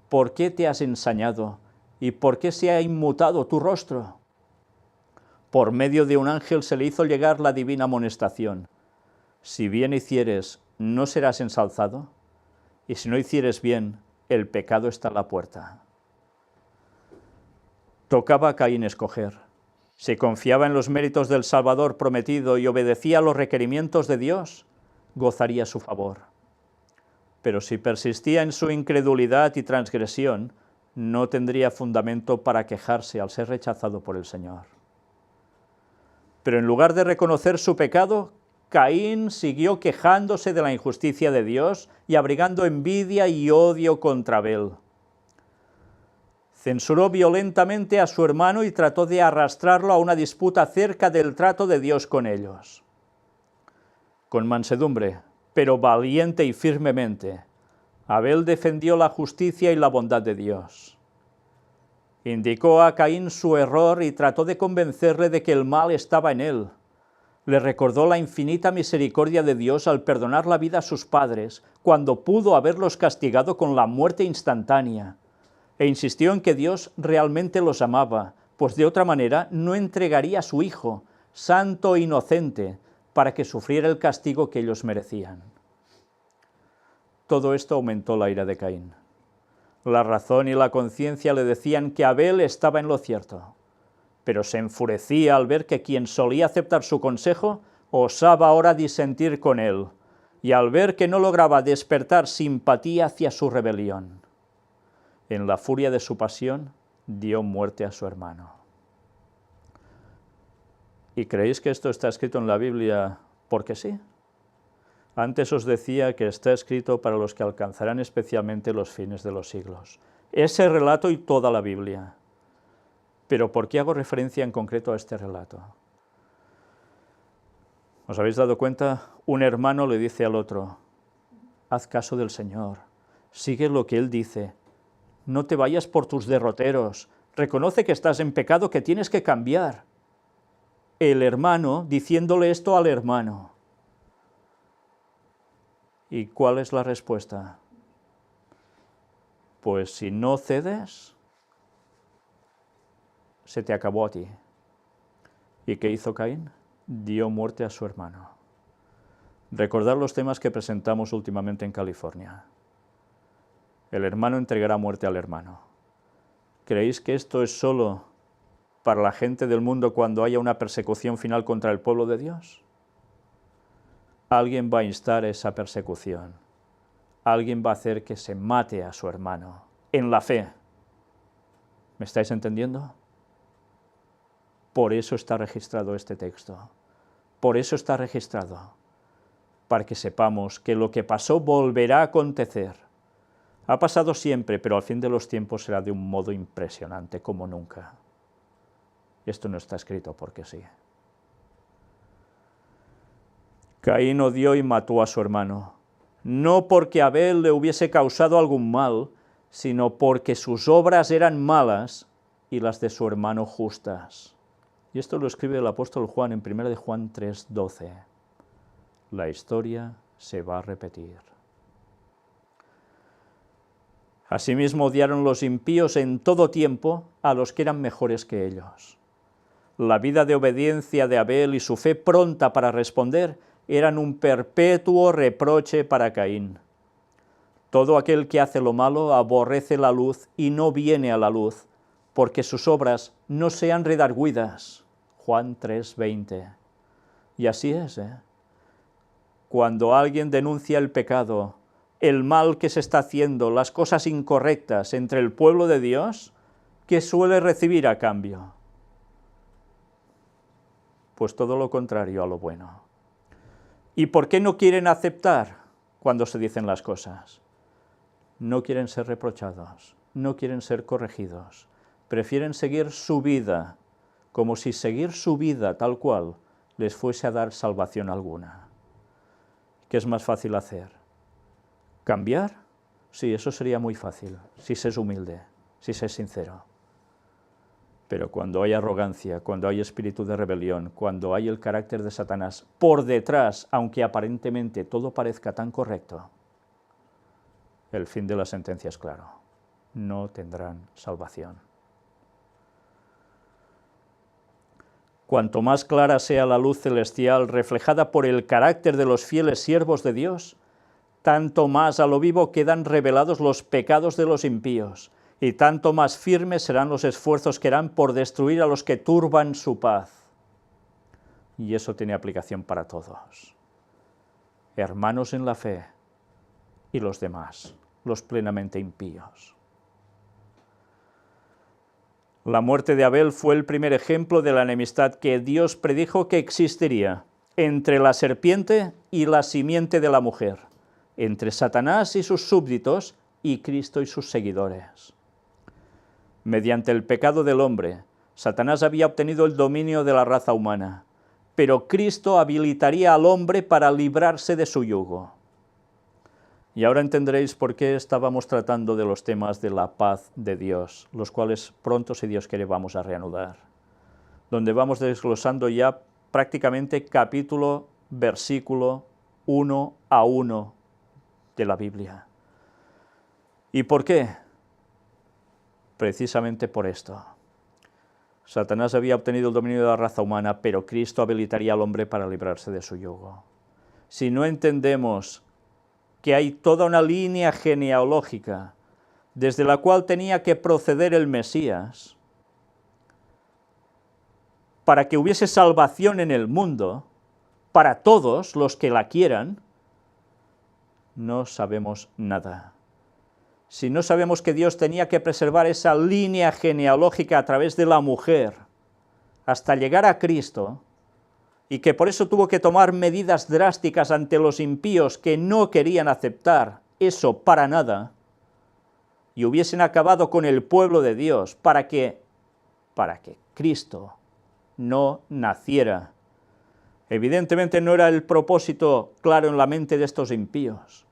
Speaker 1: ¿por qué te has ensañado? ¿Y por qué se ha inmutado tu rostro? Por medio de un ángel se le hizo llegar la divina amonestación. Si bien hicieres, ¿no serás ensalzado? Y si no hicieres bien, el pecado está a la puerta. Tocaba a Caín escoger. Si confiaba en los méritos del Salvador prometido y obedecía a los requerimientos de Dios, gozaría su favor. Pero si persistía en su incredulidad y transgresión, no tendría fundamento para quejarse al ser rechazado por el Señor. Pero en lugar de reconocer su pecado, Caín siguió quejándose de la injusticia de Dios y abrigando envidia y odio contra Abel. Censuró violentamente a su hermano y trató de arrastrarlo a una disputa acerca del trato de Dios con ellos. Con mansedumbre, pero valiente y firmemente, Abel defendió la justicia y la bondad de Dios. Indicó a Caín su error y trató de convencerle de que el mal estaba en él. Le recordó la infinita misericordia de Dios al perdonar la vida a sus padres, cuando pudo haberlos castigado con la muerte instantánea, e insistió en que Dios realmente los amaba, pues de otra manera no entregaría a su Hijo, santo e inocente, para que sufriera el castigo que ellos merecían. Todo esto aumentó la ira de Caín. La razón y la conciencia le decían que Abel estaba en lo cierto, pero se enfurecía al ver que quien solía aceptar su consejo osaba ahora disentir con él, y al ver que no lograba despertar simpatía hacia su rebelión. En la furia de su pasión, dio muerte a su hermano. ¿Y creéis que esto está escrito en la Biblia porque sí? Antes os decía que está escrito para los que alcanzarán especialmente los fines de los siglos. Ese relato y toda la Biblia. Pero ¿por qué hago referencia en concreto a este relato? ¿Os habéis dado cuenta? Un hermano le dice al otro: haz caso del Señor, sigue lo que Él dice, no te vayas por tus derroteros, reconoce que estás en pecado, que tienes que cambiar. El hermano diciéndole esto al hermano. ¿Y cuál es la respuesta? Pues si no cedes, se te acabó a ti. ¿Y qué hizo Caín? Dio muerte a su hermano. Recordad los temas que presentamos últimamente en California. El hermano entregará muerte al hermano. ¿Creéis que esto es solo para la gente del mundo cuando haya una persecución final contra el pueblo de Dios? Alguien va a instar esa persecución. Alguien va a hacer que se mate a su hermano en la fe. ¿Me estáis entendiendo? Por eso está registrado este texto. Por eso está registrado. Para que sepamos que lo que pasó volverá a acontecer. Ha pasado siempre, pero al fin de los tiempos será de un modo impresionante, como nunca. Esto no está escrito porque sí. Caín odió y mató a su hermano, no porque Abel le hubiese causado algún mal, sino porque sus obras eran malas y las de su hermano justas. Y esto lo escribe el apóstol Juan en 1 de Juan 3:12. La historia se va a repetir. Asimismo odiaron los impíos en todo tiempo a los que eran mejores que ellos. La vida de obediencia de Abel y su fe pronta para responder eran un perpetuo reproche para Caín. Todo aquel que hace lo malo aborrece la luz y no viene a la luz, porque sus obras no sean redargüidas. Juan 3:20. Y así es, Cuando alguien denuncia el pecado, el mal que se está haciendo, las cosas incorrectas entre el pueblo de Dios, ¿qué suele recibir a cambio? Pues todo lo contrario a lo bueno. ¿Y por qué no quieren aceptar cuando se dicen las cosas? No quieren ser reprochados, no quieren ser corregidos, prefieren seguir su vida, como si seguir su vida tal cual les fuese a dar salvación alguna. ¿Qué es más fácil hacer? ¿Cambiar? Sí, eso sería muy fácil, si se es humilde, si se es sincero. Pero cuando hay arrogancia, cuando hay espíritu de rebelión, cuando hay el carácter de Satanás por detrás, aunque aparentemente todo parezca tan correcto, el fin de la sentencia es claro. No tendrán salvación. Cuanto más clara sea la luz celestial reflejada por el carácter de los fieles siervos de Dios, tanto más a lo vivo quedan revelados los pecados de los impíos, y tanto más firmes serán los esfuerzos que harán por destruir a los que turban su paz. Y eso tiene aplicación para todos. Hermanos en la fe y los demás, los plenamente impíos. La muerte de Abel fue el primer ejemplo de la enemistad que Dios predijo que existiría entre la serpiente y la simiente de la mujer, entre Satanás y sus súbditos y Cristo y sus seguidores. Mediante el pecado del hombre, Satanás había obtenido el dominio de la raza humana, pero Cristo habilitaría al hombre para librarse de su yugo. Y ahora entenderéis por qué estábamos tratando de los temas de la paz de Dios, los cuales pronto, si Dios quiere, vamos a reanudar, donde vamos desglosando ya prácticamente capítulo, versículo, 1 a 1 de la Biblia. ¿Y por qué? Precisamente por esto. Satanás había obtenido el dominio de la raza humana, pero Cristo habilitaría al hombre para librarse de su yugo. Si no entendemos que hay toda una línea genealógica desde la cual tenía que proceder el Mesías para que hubiese salvación en el mundo, para todos los que la quieran, no sabemos nada. Si no sabemos que Dios tenía que preservar esa línea genealógica a través de la mujer hasta llegar a Cristo, y que por eso tuvo que tomar medidas drásticas ante los impíos que no querían aceptar eso para nada, y hubiesen acabado con el pueblo de Dios para que Cristo no naciera. Evidentemente no era el propósito claro en la mente de estos impíos,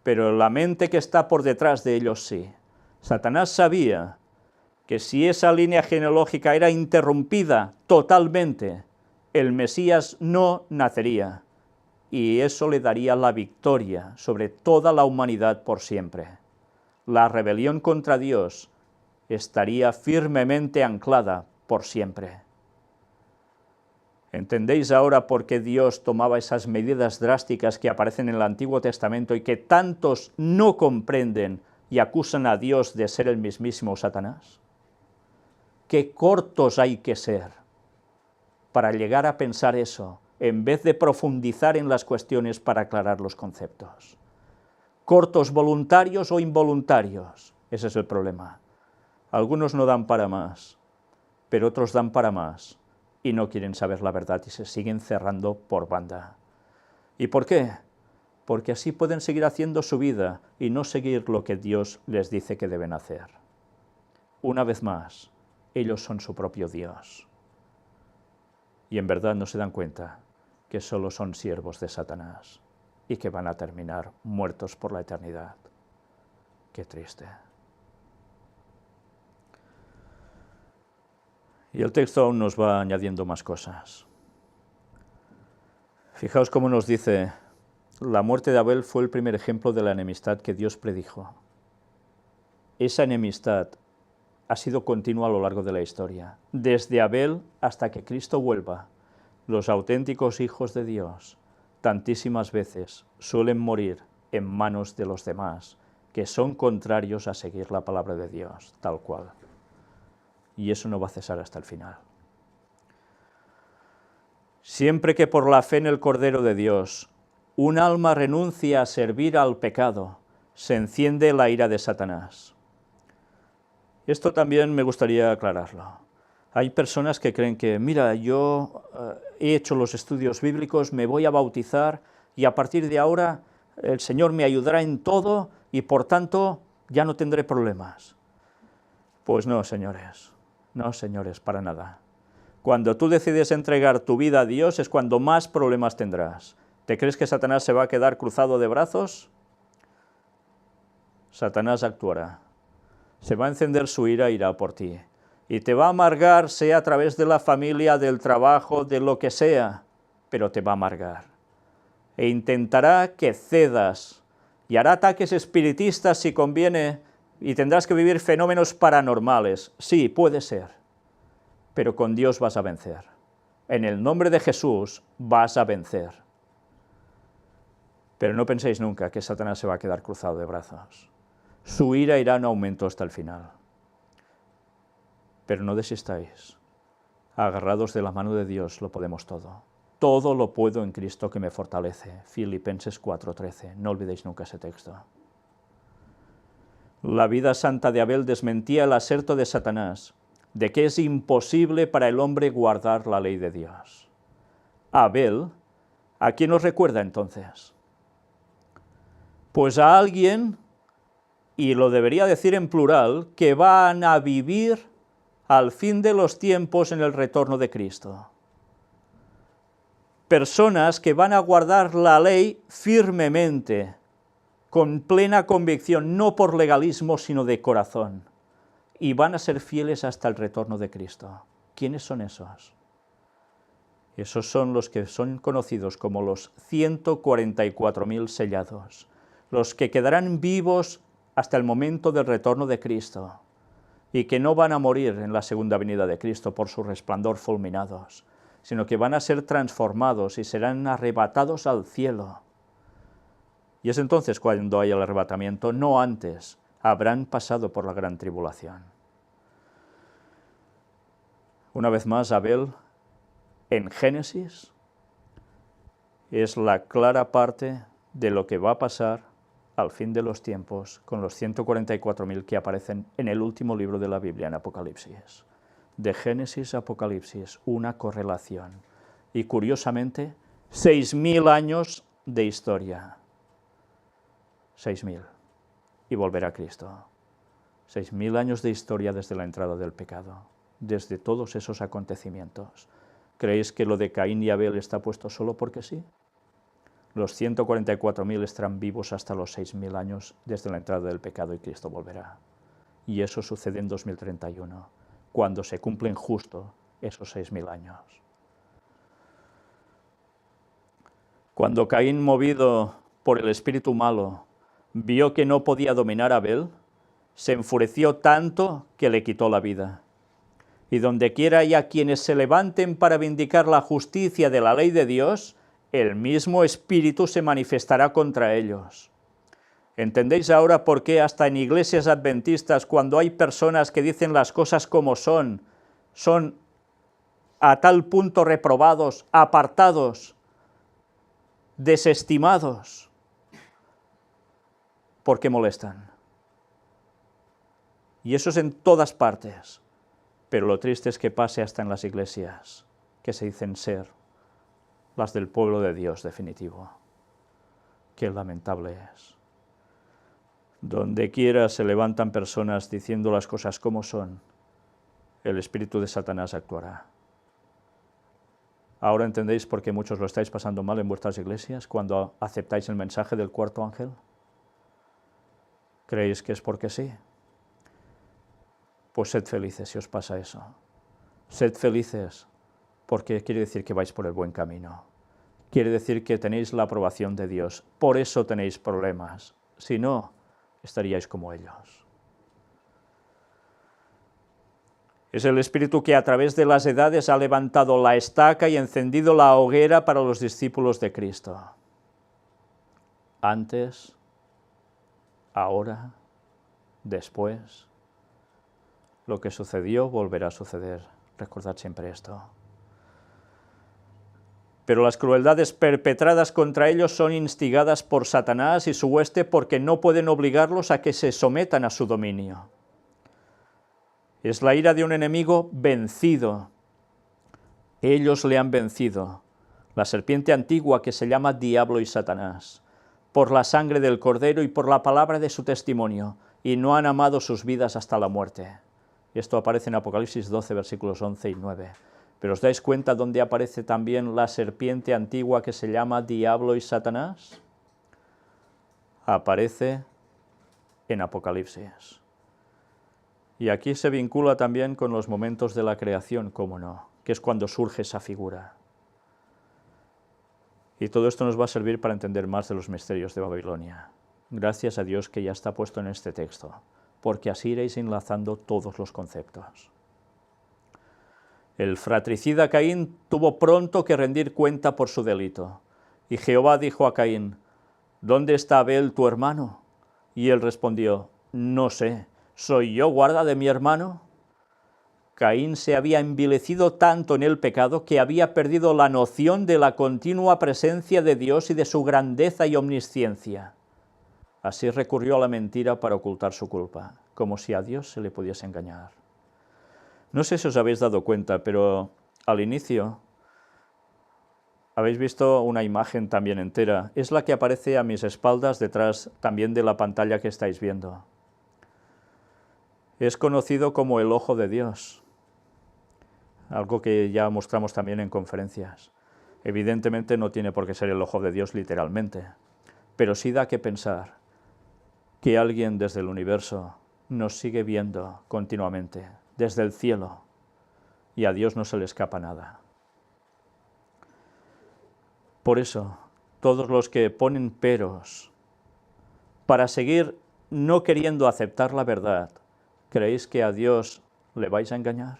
Speaker 1: pero la mente que está por detrás de ellos sí. Satanás sabía que si esa línea genealógica era interrumpida totalmente, el Mesías no nacería, y eso le daría la victoria sobre toda la humanidad por siempre. La rebelión contra Dios estaría firmemente anclada por siempre. ¿Entendéis ahora por qué Dios tomaba esas medidas drásticas que aparecen en el Antiguo Testamento y que tantos no comprenden y acusan a Dios de ser el mismísimo Satanás? Qué cortos hay que ser para llegar a pensar eso, en vez de profundizar en las cuestiones para aclarar los conceptos. Cortos voluntarios o involuntarios, ese es el problema. Algunos no dan para más, pero otros dan para más y no quieren saber la verdad y se siguen cerrando por banda. ¿Y por qué? Porque así pueden seguir haciendo su vida y no seguir lo que Dios les dice que deben hacer. Una vez más, ellos son su propio Dios. Y en verdad no se dan cuenta que solo son siervos de Satanás y que van a terminar muertos por la eternidad. Qué triste. Y el texto aún nos va añadiendo más cosas. Fijaos cómo nos dice, la muerte de Abel fue el primer ejemplo de la enemistad que Dios predijo. Esa enemistad ha sido continua a lo largo de la historia. Desde Abel hasta que Cristo vuelva, los auténticos hijos de Dios tantísimas veces suelen morir en manos de los demás, que son contrarios a seguir la palabra de Dios, tal cual. Y eso no va a cesar hasta el final. Siempre que por la fe en el Cordero de Dios un alma renuncia a servir al pecado, se enciende la ira de Satanás. Esto también me gustaría aclararlo. Hay personas que creen que, mira, yo he hecho los estudios bíblicos, me voy a bautizar y a partir de ahora el Señor me ayudará en todo y por tanto ya no tendré problemas. Pues no, señores. No, señores, para nada. Cuando tú decides entregar tu vida a Dios es cuando más problemas tendrás. ¿Te crees que Satanás se va a quedar cruzado de brazos? Satanás actuará. Se va a encender su ira, irá por ti. Y te va a amargar, sea a través de la familia, del trabajo, de lo que sea, pero te va a amargar. E intentará que cedas, y hará ataques espiritistas si conviene, y tendrás que vivir fenómenos paranormales. Sí, puede ser, pero con Dios vas a vencer. En el nombre de Jesús vas a vencer. Pero no penséis nunca que Satanás se va a quedar cruzado de brazos. Su ira irá en aumento hasta el final. Pero no desistáis. Agarrados de la mano de Dios lo podemos todo. Todo lo puedo en Cristo que me fortalece. Filipenses 4:13. No olvidéis nunca ese texto. La vida santa de Abel desmentía el aserto de Satanás de que es imposible para el hombre guardar la ley de Dios. Abel, ¿a quién nos recuerda entonces? Pues a alguien, y lo debería decir en plural, que van a vivir al fin de los tiempos en el retorno de Cristo. Personas que van a guardar la ley firmemente, con plena convicción, no por legalismo, sino de corazón. Y van a ser fieles hasta el retorno de Cristo. ¿Quiénes son esos? Esos son los que son conocidos como los 144.000 sellados, los que quedarán vivos hasta el momento del retorno de Cristo, y que no van a morir en la segunda venida de Cristo por su resplandor fulminados, sino que van a ser transformados y serán arrebatados al cielo. Y es entonces cuando hay el arrebatamiento, no antes, habrán pasado por la gran tribulación. Una vez más, Abel, en Génesis, es la clara parte de lo que va a pasar al fin de los tiempos con los 144.000 que aparecen en el último libro de la Biblia, en Apocalipsis. De Génesis a Apocalipsis, una correlación. Y curiosamente, 6.000 años de historia. 6.000. Y volverá Cristo. 6.000 años de historia desde la entrada del pecado, desde todos esos acontecimientos. ¿Creéis que lo de Caín y Abel está puesto solo porque sí? Los 144.000 estarán vivos hasta los 6.000 años desde la entrada del pecado y Cristo volverá. Y eso sucede en 2031, cuando se cumplen justo esos 6.000 años. Cuando Caín, movido por el espíritu malo, vio que no podía dominar a Abel, se enfureció tanto que le quitó la vida. Y dondequiera haya quienes se levanten para vindicar la justicia de la ley de Dios, el mismo espíritu se manifestará contra ellos. ¿Entendéis ahora por qué hasta en iglesias adventistas, cuando hay personas que dicen las cosas como son a tal punto reprobados, apartados, desestimados? ¿Por qué molestan? Y eso es en todas partes. Pero lo triste es que pase hasta en las iglesias, que se dicen ser las del pueblo de Dios definitivo. Qué lamentable es. Donde quiera se levantan personas diciendo las cosas como son, el espíritu de Satanás actuará. ¿Ahora entendéis por qué muchos lo estáis pasando mal en vuestras iglesias cuando aceptáis el mensaje del cuarto ángel? ¿Creéis que es porque sí? Pues sed felices si os pasa eso. Sed felices porque quiere decir que vais por el buen camino. Quiere decir que tenéis la aprobación de Dios. Por eso tenéis problemas. Si no, estaríais como ellos. Es el Espíritu que a través de las edades ha levantado la estaca y encendido la hoguera para los discípulos de Cristo. Antes, ahora, después. Lo que sucedió volverá a suceder. Recordad siempre esto. Pero las crueldades perpetradas contra ellos son instigadas por Satanás y su hueste porque no pueden obligarlos a que se sometan a su dominio. Es la ira de un enemigo vencido. Ellos le han vencido. La serpiente antigua que se llama Diablo y Satanás, por la sangre del Cordero y por la palabra de su testimonio, y no han amado sus vidas hasta la muerte. Esto aparece en Apocalipsis 12, versículos 11 y 9. ¿Pero os dais cuenta dónde aparece también la serpiente antigua que se llama Diablo y Satanás? Aparece en Apocalipsis. Y aquí se vincula también con los momentos de la creación, cómo no, que es cuando surge esa figura. Y todo esto nos va a servir para entender más de los misterios de Babilonia. Gracias a Dios que ya está puesto en este texto, porque así iréis enlazando todos los conceptos. El fratricida Caín tuvo pronto que rendir cuenta por su delito. Y Jehová dijo a Caín: ¿Dónde está Abel tu hermano? Y él respondió: No sé, ¿soy yo guarda de mi hermano? Caín se había envilecido tanto en el pecado que había perdido la noción de la continua presencia de Dios y de su grandeza y omnisciencia. Así recurrió a la mentira para ocultar su culpa, como si a Dios se le pudiese engañar. No sé si os habéis dado cuenta, pero al inicio habéis visto una imagen también entera. Es la que aparece a mis espaldas detrás también de la pantalla que estáis viendo. Es conocido como el ojo de Dios, algo que ya mostramos también en conferencias. Evidentemente no tiene por qué ser el ojo de Dios literalmente, pero sí da que pensar que alguien desde el universo nos sigue viendo continuamente, desde el cielo, y a Dios no se le escapa nada. Por eso, todos los que ponen peros para seguir no queriendo aceptar la verdad, ¿creéis que a Dios le vais a engañar?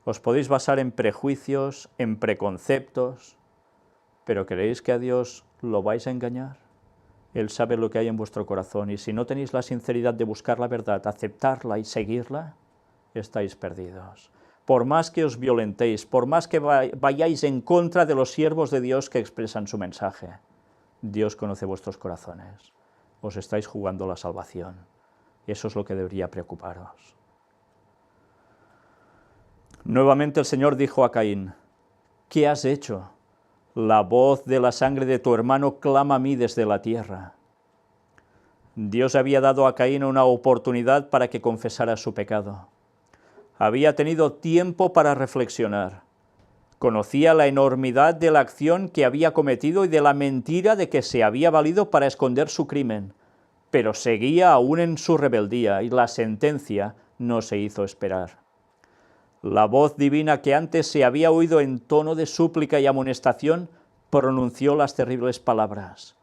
Speaker 1: Os podéis basar en prejuicios, en preconceptos, pero ¿creéis que a Dios lo vais a engañar? Él sabe lo que hay en vuestro corazón, y si no tenéis la sinceridad de buscar la verdad, aceptarla y seguirla, estáis perdidos. Por más que os violentéis, por más que vayáis en contra de los siervos de Dios que expresan su mensaje, Dios conoce vuestros corazones. Os estáis jugando la salvación. Eso es lo que debería preocuparos. Nuevamente el Señor dijo a Caín: ¿Qué has hecho? La voz de la sangre de tu hermano clama a mí desde la tierra. Dios había dado a Caín una oportunidad para que confesara su pecado. Había tenido tiempo para reflexionar. Conocía la enormidad de la acción que había cometido y de la mentira de que se había valido para esconder su crimen, pero seguía aún en su rebeldía y la sentencia no se hizo esperar. La voz divina que antes se había oído en tono de súplica y amonestación, pronunció las terribles palabras: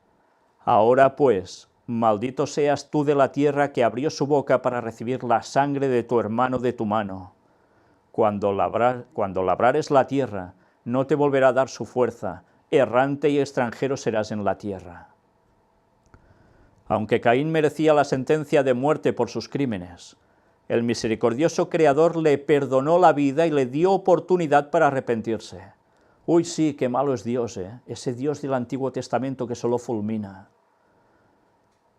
Speaker 1: ahora pues, maldito seas tú de la tierra que abrió su boca para recibir la sangre de tu hermano de tu mano. Cuando labrares la tierra, no te volverá a dar su fuerza, errante y extranjero serás en la tierra. Aunque Caín merecía la sentencia de muerte por sus crímenes, el misericordioso Creador le perdonó la vida y le dio oportunidad para arrepentirse. Uy, sí, qué malo es Dios, ese Dios del Antiguo Testamento que solo fulmina.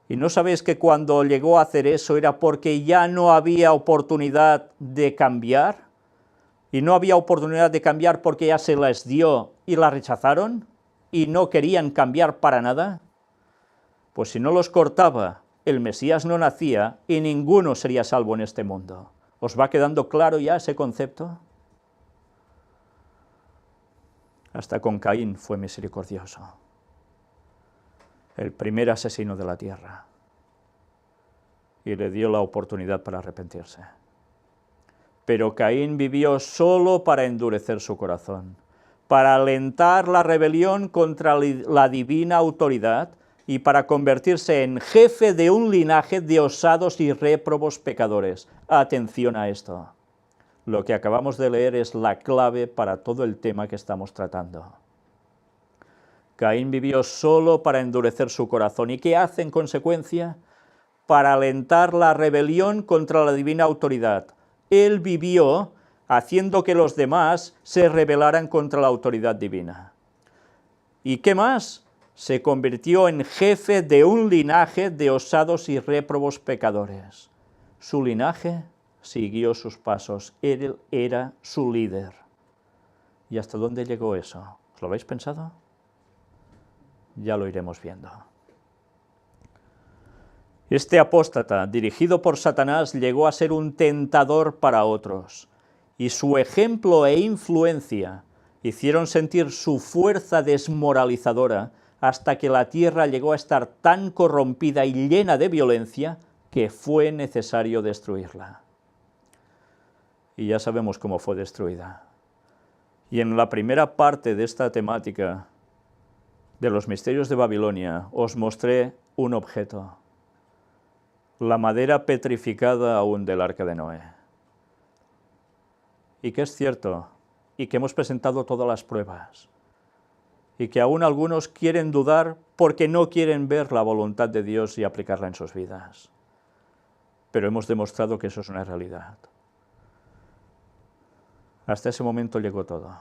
Speaker 1: ¿Y no sabéis que cuando llegó a hacer eso era porque ya no había oportunidad de cambiar? ¿Y no había oportunidad de cambiar porque ya se les dio y la rechazaron? ¿Y no querían cambiar para nada? Pues si no los cortaba, el Mesías no nacía y ninguno sería salvo en este mundo. ¿Os va quedando claro ya ese concepto? Hasta con Caín fue misericordioso, el primer asesino de la tierra, y le dio la oportunidad para arrepentirse. Pero Caín vivió solo para endurecer su corazón, para alentar la rebelión contra la divina autoridad y para convertirse en jefe de un linaje de osados y réprobos pecadores. Atención a esto. Lo que acabamos de leer es la clave para todo el tema que estamos tratando. Caín vivió solo para endurecer su corazón. ¿Y qué hace en consecuencia? Para alentar la rebelión contra la divina autoridad. Él vivió haciendo que los demás se rebelaran contra la autoridad divina. ¿Y qué más? Se convirtió en jefe de un linaje de osados y réprobos pecadores. Su linaje siguió sus pasos, él era su líder. ¿Y hasta dónde llegó eso? ¿Os lo habéis pensado? Ya lo iremos viendo. Este apóstata, dirigido por Satanás, llegó a ser un tentador para otros, y su ejemplo e influencia hicieron sentir su fuerza desmoralizadora hasta que la tierra llegó a estar tan corrompida y llena de violencia que fue necesario destruirla. Y ya sabemos cómo fue destruida. Y en la primera parte de esta temática de los misterios de Babilonia os mostré un objeto, la madera petrificada aún del arca de Noé. Y que es cierto, y que hemos presentado todas las pruebas, y que aún algunos quieren dudar porque no quieren ver la voluntad de Dios y aplicarla en sus vidas. Pero hemos demostrado que eso es una realidad. Hasta ese momento llegó todo,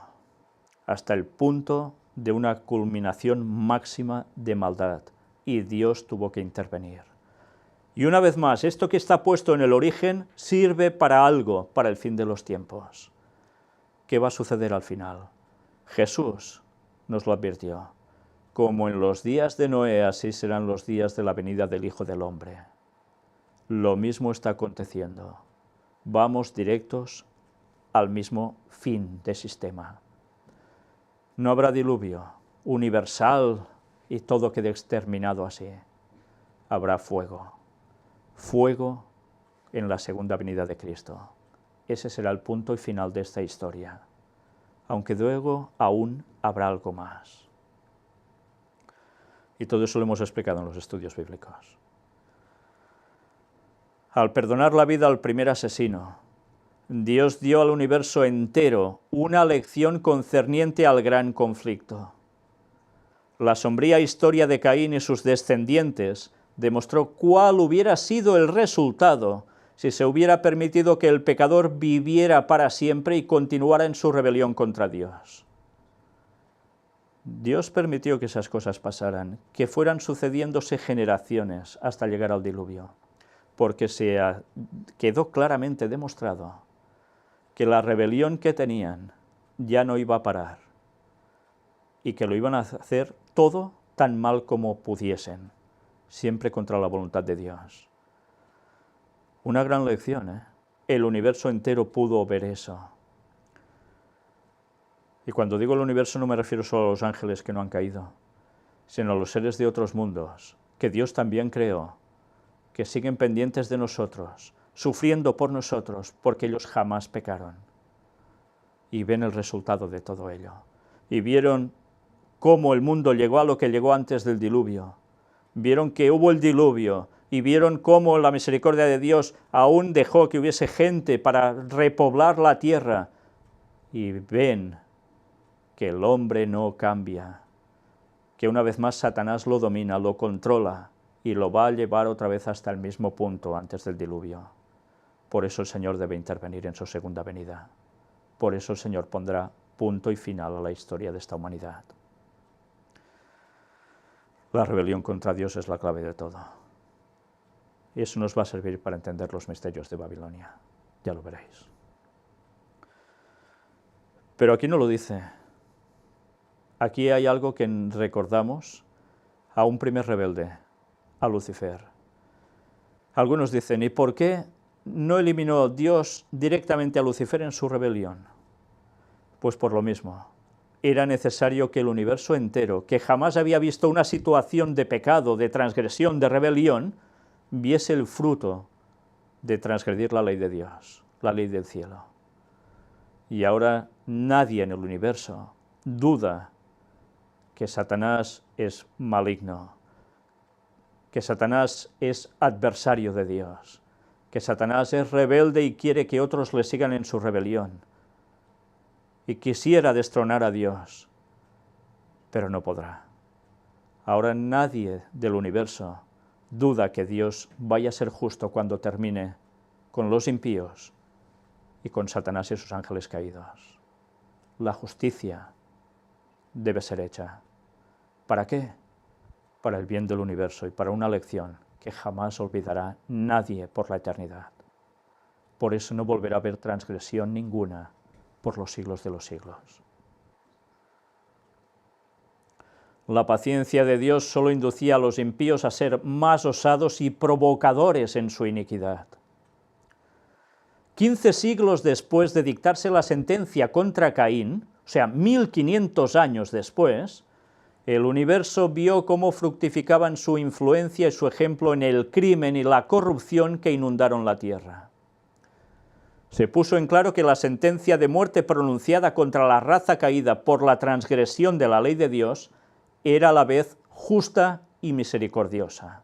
Speaker 1: hasta el punto de una culminación máxima de maldad, y Dios tuvo que intervenir. Y una vez más, esto que está puesto en el origen sirve para algo, para el fin de los tiempos. ¿Qué va a suceder al final? Jesús nos lo advirtió. Como en los días de Noé, así serán los días de la venida del Hijo del Hombre. Lo mismo está aconteciendo. Vamos directos al mismo fin de sistema. No habrá diluvio universal y todo quede exterminado así. Habrá fuego. Fuego en la segunda venida de Cristo. Ese será el punto y final de esta historia. Aunque luego aún habrá algo más. Y todo eso lo hemos explicado en los estudios bíblicos. Al perdonar la vida al primer asesino, Dios dio al universo entero una lección concerniente al gran conflicto. La sombría historia de Caín y sus descendientes demostró cuál hubiera sido el resultado si se hubiera permitido que el pecador viviera para siempre y continuara en su rebelión contra Dios. Dios permitió que esas cosas pasaran, que fueran sucediéndose generaciones hasta llegar al diluvio, porque quedó claramente demostrado que la rebelión que tenían ya no iba a parar y que lo iban a hacer todo tan mal como pudiesen, siempre contra la voluntad de Dios. Una gran lección, ¿eh? El universo entero pudo ver eso. Y cuando digo el universo no me refiero solo a los ángeles que no han caído, sino a los seres de otros mundos, que Dios también creó, que siguen pendientes de nosotros, sufriendo por nosotros, porque ellos jamás pecaron. Y ven el resultado de todo ello. Y vieron cómo el mundo llegó a lo que llegó antes del diluvio. Vieron que hubo el diluvio y vieron cómo la misericordia de Dios aún dejó que hubiese gente para repoblar la tierra. Y ven que el hombre no cambia, que una vez más Satanás lo domina, lo controla y lo va a llevar otra vez hasta el mismo punto antes del diluvio. Por eso el Señor debe intervenir en su segunda venida. Por eso el Señor pondrá punto y final a la historia de esta humanidad. La rebelión contra Dios es la clave de todo. Y eso nos va a servir para entender los misterios de Babilonia. Ya lo veréis. Pero aquí no lo dice. Aquí hay algo que recordamos a un primer rebelde, a Lucifer. Algunos dicen, ¿y por qué no eliminó Dios directamente a Lucifer en su rebelión? Pues por lo mismo. Era necesario que el universo entero, que jamás había visto una situación de pecado, de transgresión, de rebelión, viese el fruto de transgredir la ley de Dios, la ley del cielo. Y ahora nadie en el universo duda que Satanás es maligno, que Satanás es adversario de Dios, que Satanás es rebelde y quiere que otros le sigan en su rebelión, y quisiera destronar a Dios, pero no podrá. Ahora nadie del universo duda que Dios vaya a ser justo cuando termine con los impíos y con Satanás y sus ángeles caídos. La justicia debe ser hecha. ¿Para qué? Para el bien del universo y para una lección que jamás olvidará nadie por la eternidad. Por eso no volverá a haber transgresión ninguna por los siglos de los siglos. La paciencia de Dios solo inducía a los impíos a ser más osados y provocadores en su iniquidad. 15 siglos después de dictarse la sentencia contra Caín, o sea, 1500 años después, el universo vio cómo fructificaban su influencia y su ejemplo en el crimen y la corrupción que inundaron la tierra. Se puso en claro que la sentencia de muerte pronunciada contra la raza caída por la transgresión de la ley de Dios era a la vez justa y misericordiosa.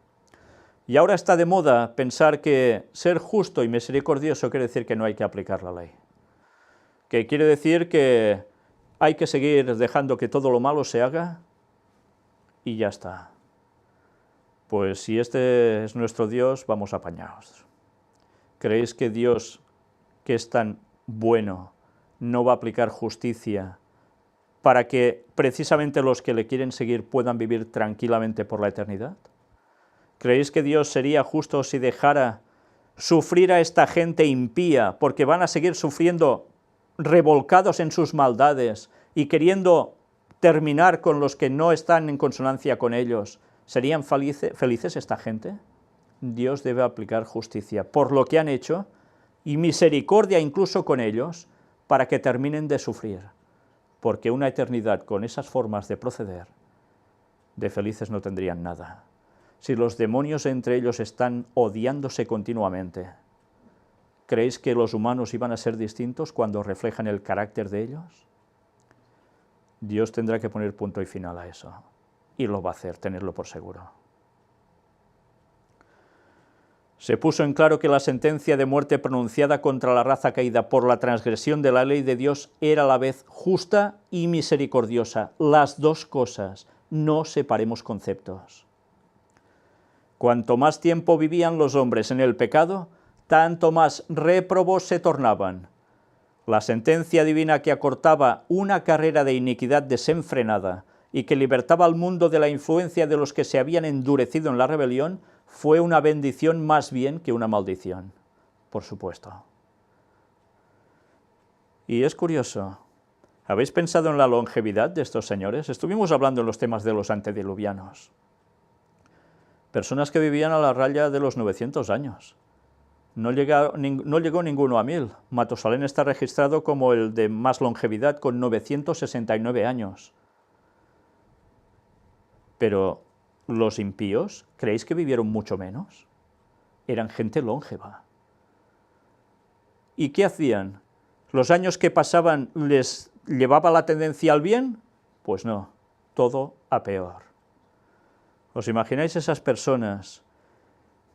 Speaker 1: Y ahora está de moda pensar que ser justo y misericordioso quiere decir que no hay que aplicar la ley. Que quiere decir que hay que seguir dejando que todo lo malo se haga y ya está. Pues si este es nuestro Dios, vamos apañados. ¿Creéis que Dios, que es tan bueno, no va a aplicar justicia para que precisamente los que le quieren seguir puedan vivir tranquilamente por la eternidad? ¿Creéis que Dios sería justo si dejara sufrir a esta gente impía, porque van a seguir sufriendo revolcados en sus maldades y queriendo terminar con los que no están en consonancia con ellos? ¿Serían felices esta gente? Dios debe aplicar justicia por lo que han hecho y misericordia incluso con ellos para que terminen de sufrir, porque una eternidad con esas formas de proceder, de felices no tendrían nada. Si los demonios entre ellos están odiándose continuamente, ¿creéis que los humanos iban a ser distintos cuando reflejan el carácter de ellos? Dios tendrá que poner punto y final a eso, y lo va a hacer, tenerlo por seguro. Se puso en claro que la sentencia de muerte pronunciada contra la raza caída por la transgresión de la ley de Dios era a la vez justa y misericordiosa. Las dos cosas, no separemos conceptos. Cuanto más tiempo vivían los hombres en el pecado, tanto más réprobos se tornaban. La sentencia divina que acortaba una carrera de iniquidad desenfrenada y que libertaba al mundo de la influencia de los que se habían endurecido en la rebelión, fue una bendición más bien que una maldición, por supuesto. Y es curioso, ¿habéis pensado en la longevidad de estos señores? Estuvimos hablando en los temas de los antediluvianos. Personas que vivían a la raya de los 900 años. No llegó ninguno a 1000. Matusalén está registrado como el de más longevidad, con 969 años. Pero los impíos, ¿creéis que vivieron mucho menos? Eran gente longeva. ¿Y qué hacían? ¿Los años que pasaban les llevaba la tendencia al bien? Pues no. todo a peor. ¿Os imagináis esas personas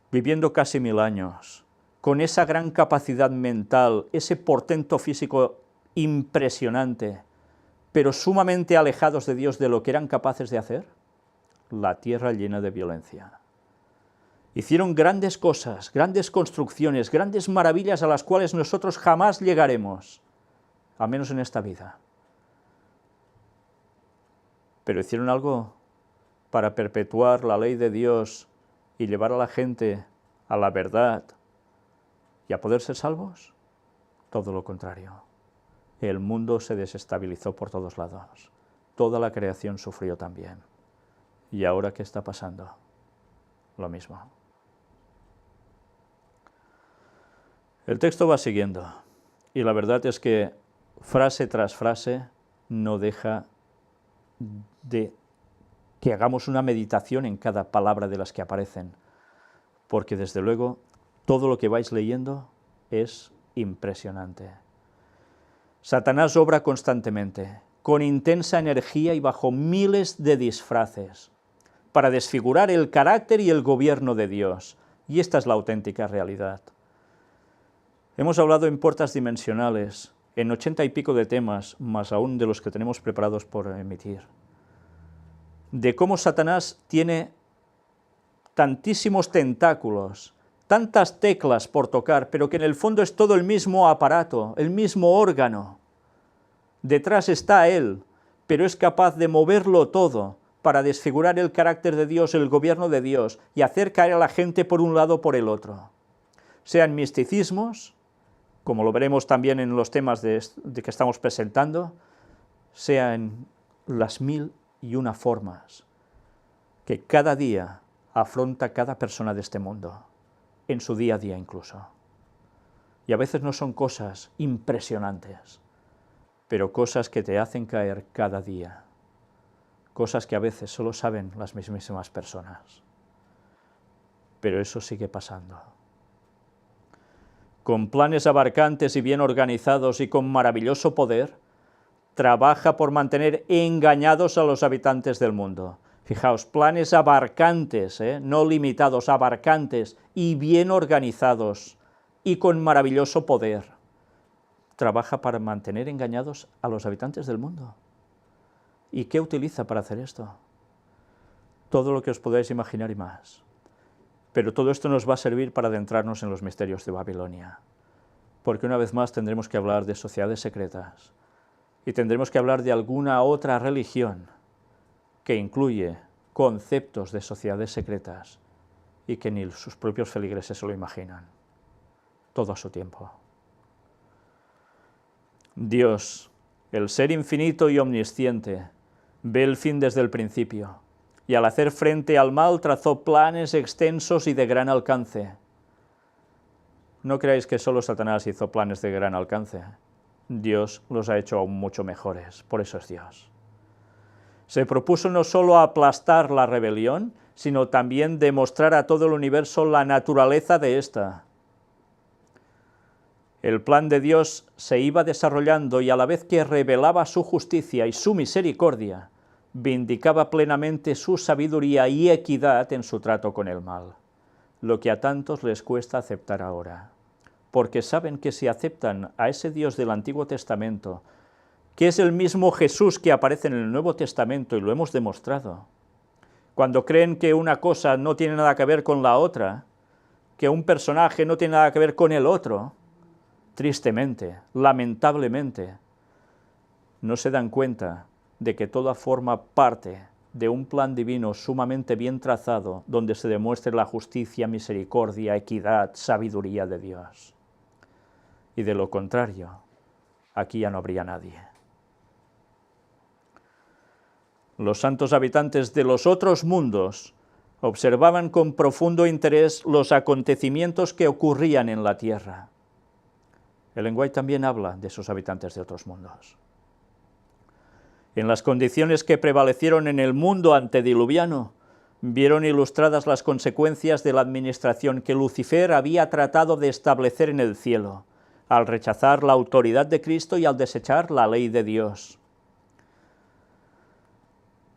Speaker 1: viviendo casi 1000 años, con esa gran capacidad mental, ese portento físico impresionante, pero sumamente alejados de Dios de lo que eran capaces de hacer? La tierra llena de violencia. Hicieron grandes cosas, grandes construcciones, grandes maravillas a las cuales nosotros jamás llegaremos, al menos en esta vida. Pero hicieron algo para perpetuar la ley de Dios y llevar a la gente a la verdad y a poder ser salvos. Todo lo contrario. El mundo se desestabilizó por todos lados. Toda la creación sufrió también. ¿Y ahora qué está pasando? Lo mismo. El texto va siguiendo, y la verdad es que frase tras frase no deja de que hagamos una meditación en cada palabra de las que aparecen, porque desde luego todo lo que vais leyendo es impresionante. Satanás obra constantemente, con intensa energía y bajo miles de disfraces, para desfigurar el carácter y el gobierno de Dios, y esta es la auténtica realidad. Hemos hablado en puertas dimensionales, en 80 y pico de temas, más aún de los que tenemos preparados por emitir, de cómo Satanás tiene tantísimos tentáculos, tantas teclas por tocar, pero que en el fondo es todo el mismo aparato, el mismo órgano. Detrás está él, pero es capaz de moverlo todo para desfigurar el carácter de Dios, el gobierno de Dios, y hacer caer a la gente por un lado o por el otro. Sean misticismos, como lo veremos también en los temas de que estamos presentando, sean las 1001 formas que cada día afronta cada persona de este mundo, en su día a día incluso. Y a veces no son cosas impresionantes, pero cosas que te hacen caer cada día, cosas que a veces solo saben las mismísimas personas. Pero eso sigue pasando. Con planes abarcantes y bien organizados y con maravilloso poder, trabaja por mantener engañados a los habitantes del mundo. Fijaos, planes abarcantes, no limitados, abarcantes y bien organizados y con maravilloso poder. Trabaja para mantener engañados a los habitantes del mundo. ¿Y qué utiliza para hacer esto? Todo lo que os podáis imaginar y más. Pero todo esto nos va a servir para adentrarnos en los misterios de Babilonia, porque una vez más tendremos que hablar de sociedades secretas y tendremos que hablar de alguna otra religión que incluye conceptos de sociedades secretas y que ni sus propios feligreses se lo imaginan. Todo a su tiempo. Dios, el ser infinito y omnisciente, ve el fin desde el principio, y al hacer frente al mal trazó planes extensos y de gran alcance. No creáis que solo Satanás hizo planes de gran alcance. Dios los ha hecho aún mucho mejores, por eso es Dios. Se propuso no solo aplastar la rebelión, sino también demostrar a todo el universo la naturaleza de ésta. El plan de Dios se iba desarrollando y a la vez que revelaba su justicia y su misericordia, vindicaba plenamente su sabiduría y equidad en su trato con el mal, lo que a tantos les cuesta aceptar ahora, porque saben que si aceptan a ese Dios del Antiguo Testamento, que es el mismo Jesús que aparece en el Nuevo Testamento, y lo hemos demostrado, cuando creen que una cosa no tiene nada que ver con la otra, que un personaje no tiene nada que ver con el otro, tristemente, lamentablemente, no se dan cuenta de que todo forma parte de un plan divino sumamente bien trazado, donde se demuestre la justicia, misericordia, equidad, sabiduría de Dios. Y de lo contrario, aquí ya no habría nadie. Los santos habitantes de los otros mundos observaban con profundo interés los acontecimientos que ocurrían en la tierra. El lenguaje también habla de esos habitantes de otros mundos. En las condiciones que prevalecieron en el mundo antediluviano, vieron ilustradas las consecuencias de la administración que Lucifer había tratado de establecer en el cielo, al rechazar la autoridad de Cristo y al desechar la ley de Dios.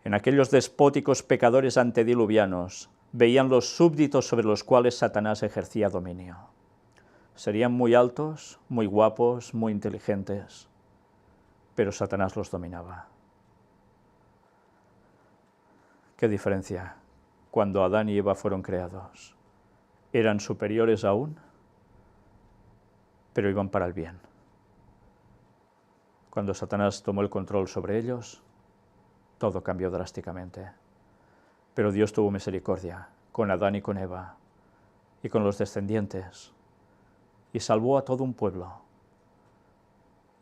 Speaker 1: En aquellos despóticos pecadores antediluvianos veían los súbditos sobre los cuales Satanás ejercía dominio. Serían muy altos, muy guapos, muy inteligentes, pero Satanás los dominaba. ¿Qué diferencia? Cuando Adán y Eva fueron creados, eran superiores aún, pero iban para el bien. Cuando Satanás tomó el control sobre ellos, todo cambió drásticamente. Pero Dios tuvo misericordia con Adán y con Eva y con los descendientes, y salvó a todo un pueblo.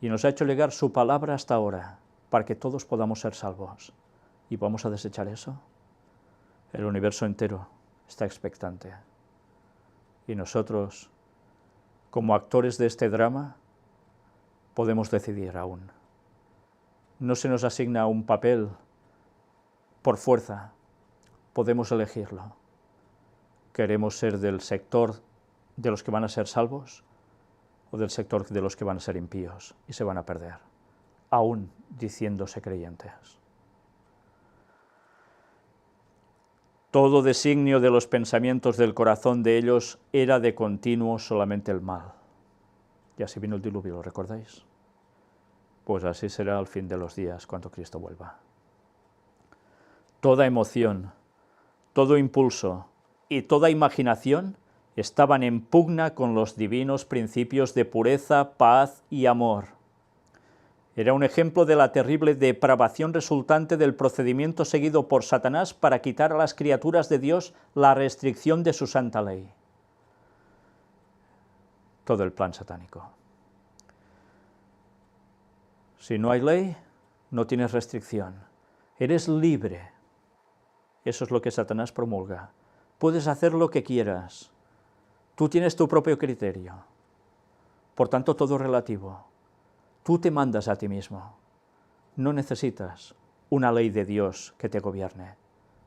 Speaker 1: Y nos ha hecho llegar su palabra hasta ahora, para que todos podamos ser salvos. ¿Y vamos a desechar eso? El universo entero está expectante. Y nosotros, como actores de este drama, podemos decidir aún. No se nos asigna un papel por fuerza, podemos elegirlo. ¿Queremos ser del sector de los que van a ser salvos o del sector de los que van a ser impíos y se van a perder, aún diciéndose creyentes? Todo designio de los pensamientos del corazón de ellos era de continuo solamente el mal. Y así vino el diluvio, ¿lo recordáis? Pues así será al fin de los días cuando Cristo vuelva. Toda emoción, todo impulso y toda imaginación estaban en pugna con los divinos principios de pureza, paz y amor. Era un ejemplo de la terrible depravación resultante del procedimiento seguido por Satanás para quitar a las criaturas de Dios la restricción de su santa ley. Todo el plan satánico. Si no hay ley, no tienes restricción. Eres libre. Eso es lo que Satanás promulga. Puedes hacer lo que quieras. Tú tienes tu propio criterio. Por tanto, todo es relativo. Tú te mandas a ti mismo. No necesitas una ley de Dios que te gobierne.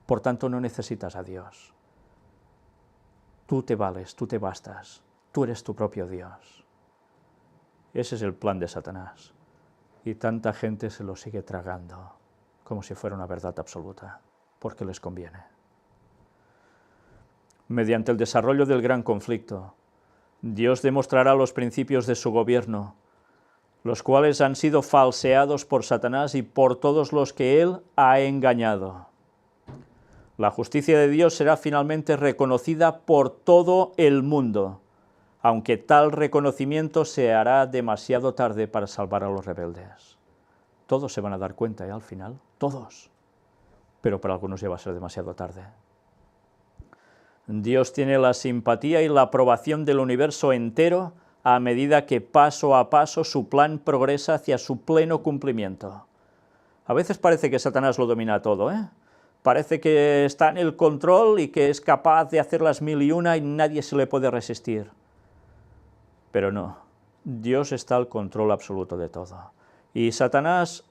Speaker 1: Por tanto, no necesitas a Dios. Tú te vales, tú te bastas. Tú eres tu propio Dios. Ese es el plan de Satanás. Y tanta gente se lo sigue tragando como si fuera una verdad absoluta, porque les conviene. Mediante el desarrollo del gran conflicto, Dios demostrará los principios de su gobierno, los cuales han sido falseados por Satanás y por todos los que él ha engañado. La justicia de Dios será finalmente reconocida por todo el mundo, aunque tal reconocimiento se hará demasiado tarde para salvar a los rebeldes. Todos se van a dar cuenta, al final, todos. Pero para algunos ya va a ser demasiado tarde. Dios tiene la simpatía y la aprobación del universo entero a medida que paso a paso su plan progresa hacia su pleno cumplimiento. A veces parece que Satanás lo domina todo, ¿eh? Parece que está en el control y que es capaz de hacer las mil y una y nadie se le puede resistir. Pero no, Dios está al control absoluto de todo. Y Satanás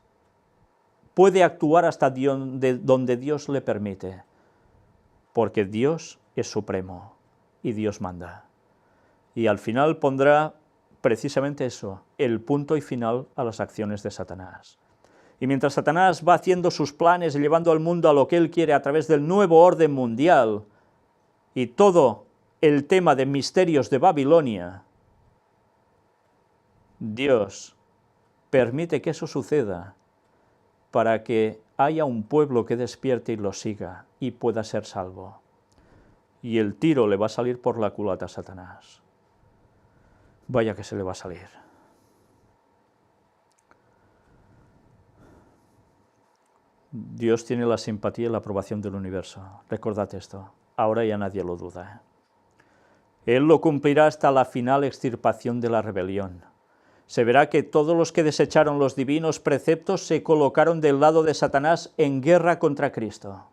Speaker 1: puede actuar hasta donde Dios le permite, porque Dios es supremo y Dios manda. Y al final pondrá precisamente eso, el punto y final a las acciones de Satanás. Y mientras Satanás va haciendo sus planes y llevando al mundo a lo que él quiere a través del nuevo orden mundial y todo el tema de misterios de Babilonia, Dios permite que eso suceda para que haya un pueblo que despierte y lo siga y pueda ser salvo. Y el tiro le va a salir por la culata a Satanás. Vaya que se le va a salir. Dios tiene la simpatía y la aprobación del universo. Recordad esto. Ahora ya nadie lo duda. Él lo cumplirá hasta la final extirpación de la rebelión. Se verá que todos los que desecharon los divinos preceptos se colocaron del lado de Satanás en guerra contra Cristo.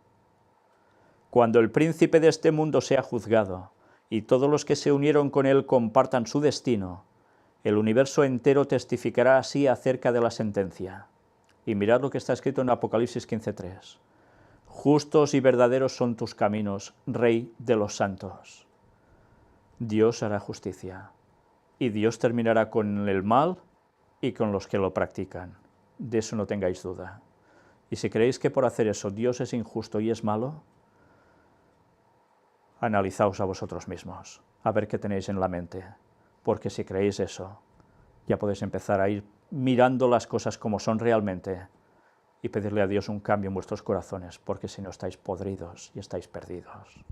Speaker 1: Cuando el príncipe de este mundo sea juzgado y todos los que se unieron con él compartan su destino, el universo entero testificará así acerca de la sentencia. Y mirad lo que está escrito en Apocalipsis 15:3. Justos y verdaderos son tus caminos, Rey de los santos. Dios hará justicia, y Dios terminará con el mal y con los que lo practican. De eso no tengáis duda. Y si creéis que por hacer eso Dios es injusto y es malo, analizaos a vosotros mismos, a ver qué tenéis en la mente, porque si creéis eso, ya podéis empezar a ir mirando las cosas como son realmente y pedirle a Dios un cambio en vuestros corazones, porque si no estáis podridos y estáis perdidos.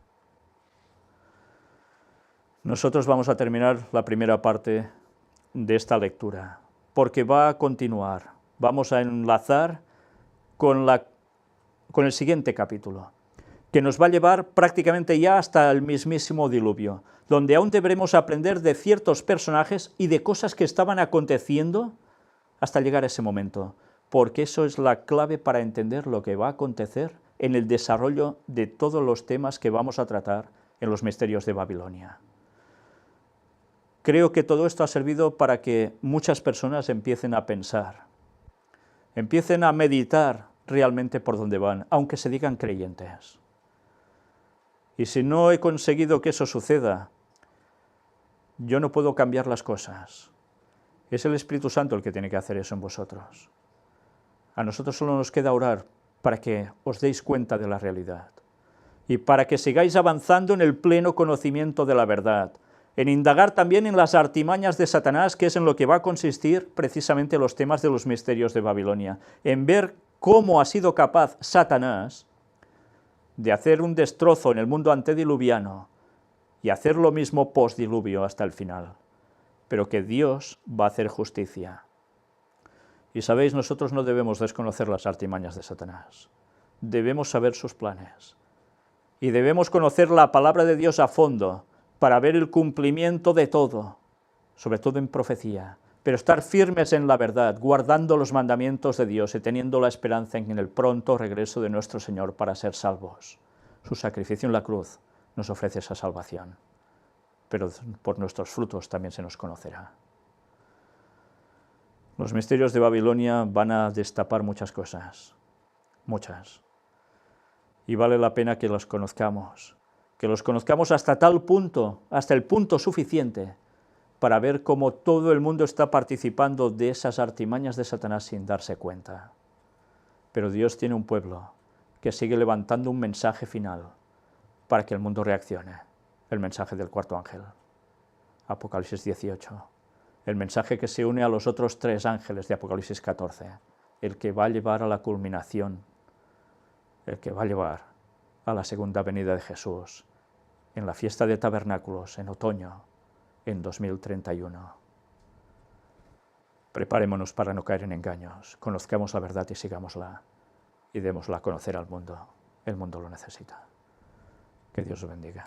Speaker 1: Nosotros vamos a terminar la primera parte de esta lectura, porque va a continuar. Vamos a enlazar con el siguiente capítulo, que nos va a llevar prácticamente ya hasta el mismísimo diluvio, donde aún deberemos aprender de ciertos personajes y de cosas que estaban aconteciendo hasta llegar a ese momento, porque eso es la clave para entender lo que va a acontecer en el desarrollo de todos los temas que vamos a tratar en los misterios de Babilonia. Creo que todo esto ha servido para que muchas personas empiecen a pensar, empiecen a meditar realmente por dónde van, aunque se digan creyentes. Y si no he conseguido que eso suceda, yo no puedo cambiar las cosas. Es el Espíritu Santo el que tiene que hacer eso en vosotros. A nosotros solo nos queda orar para que os deis cuenta de la realidad y para que sigáis avanzando en el pleno conocimiento de la verdad, en indagar también en las artimañas de Satanás, que es en lo que va a consistir precisamente los temas de los misterios de Babilonia, en ver cómo ha sido capaz Satanás de hacer un destrozo en el mundo antediluviano y hacer lo mismo postdiluvio hasta el final, pero que Dios va a hacer justicia. Y sabéis, nosotros no debemos desconocer las artimañas de Satanás, debemos saber sus planes, y debemos conocer la palabra de Dios a fondo, para ver el cumplimiento de todo, sobre todo en profecía, pero estar firmes en la verdad, guardando los mandamientos de Dios y teniendo la esperanza en el pronto regreso de nuestro Señor para ser salvos. Su sacrificio en la cruz nos ofrece esa salvación, pero por nuestros frutos también se nos conocerá. Los misterios de Babilonia van a destapar muchas cosas, muchas, y vale la pena que los conozcamos hasta tal punto, hasta el punto suficiente para ver cómo todo el mundo está participando de esas artimañas de Satanás sin darse cuenta. Pero Dios tiene un pueblo que sigue levantando un mensaje final para que el mundo reaccione, el mensaje del cuarto ángel, Apocalipsis 18, el mensaje que se une a los otros 3 ángeles de Apocalipsis 14, el que va a llevar a la culminación, el que va a llevar a la segunda venida de Jesús, en la fiesta de tabernáculos, en otoño, en 2031. Preparémonos para no caer en engaños, conozcamos la verdad y sigámosla, y démosla a conocer al mundo. El mundo lo necesita. Que Dios os bendiga.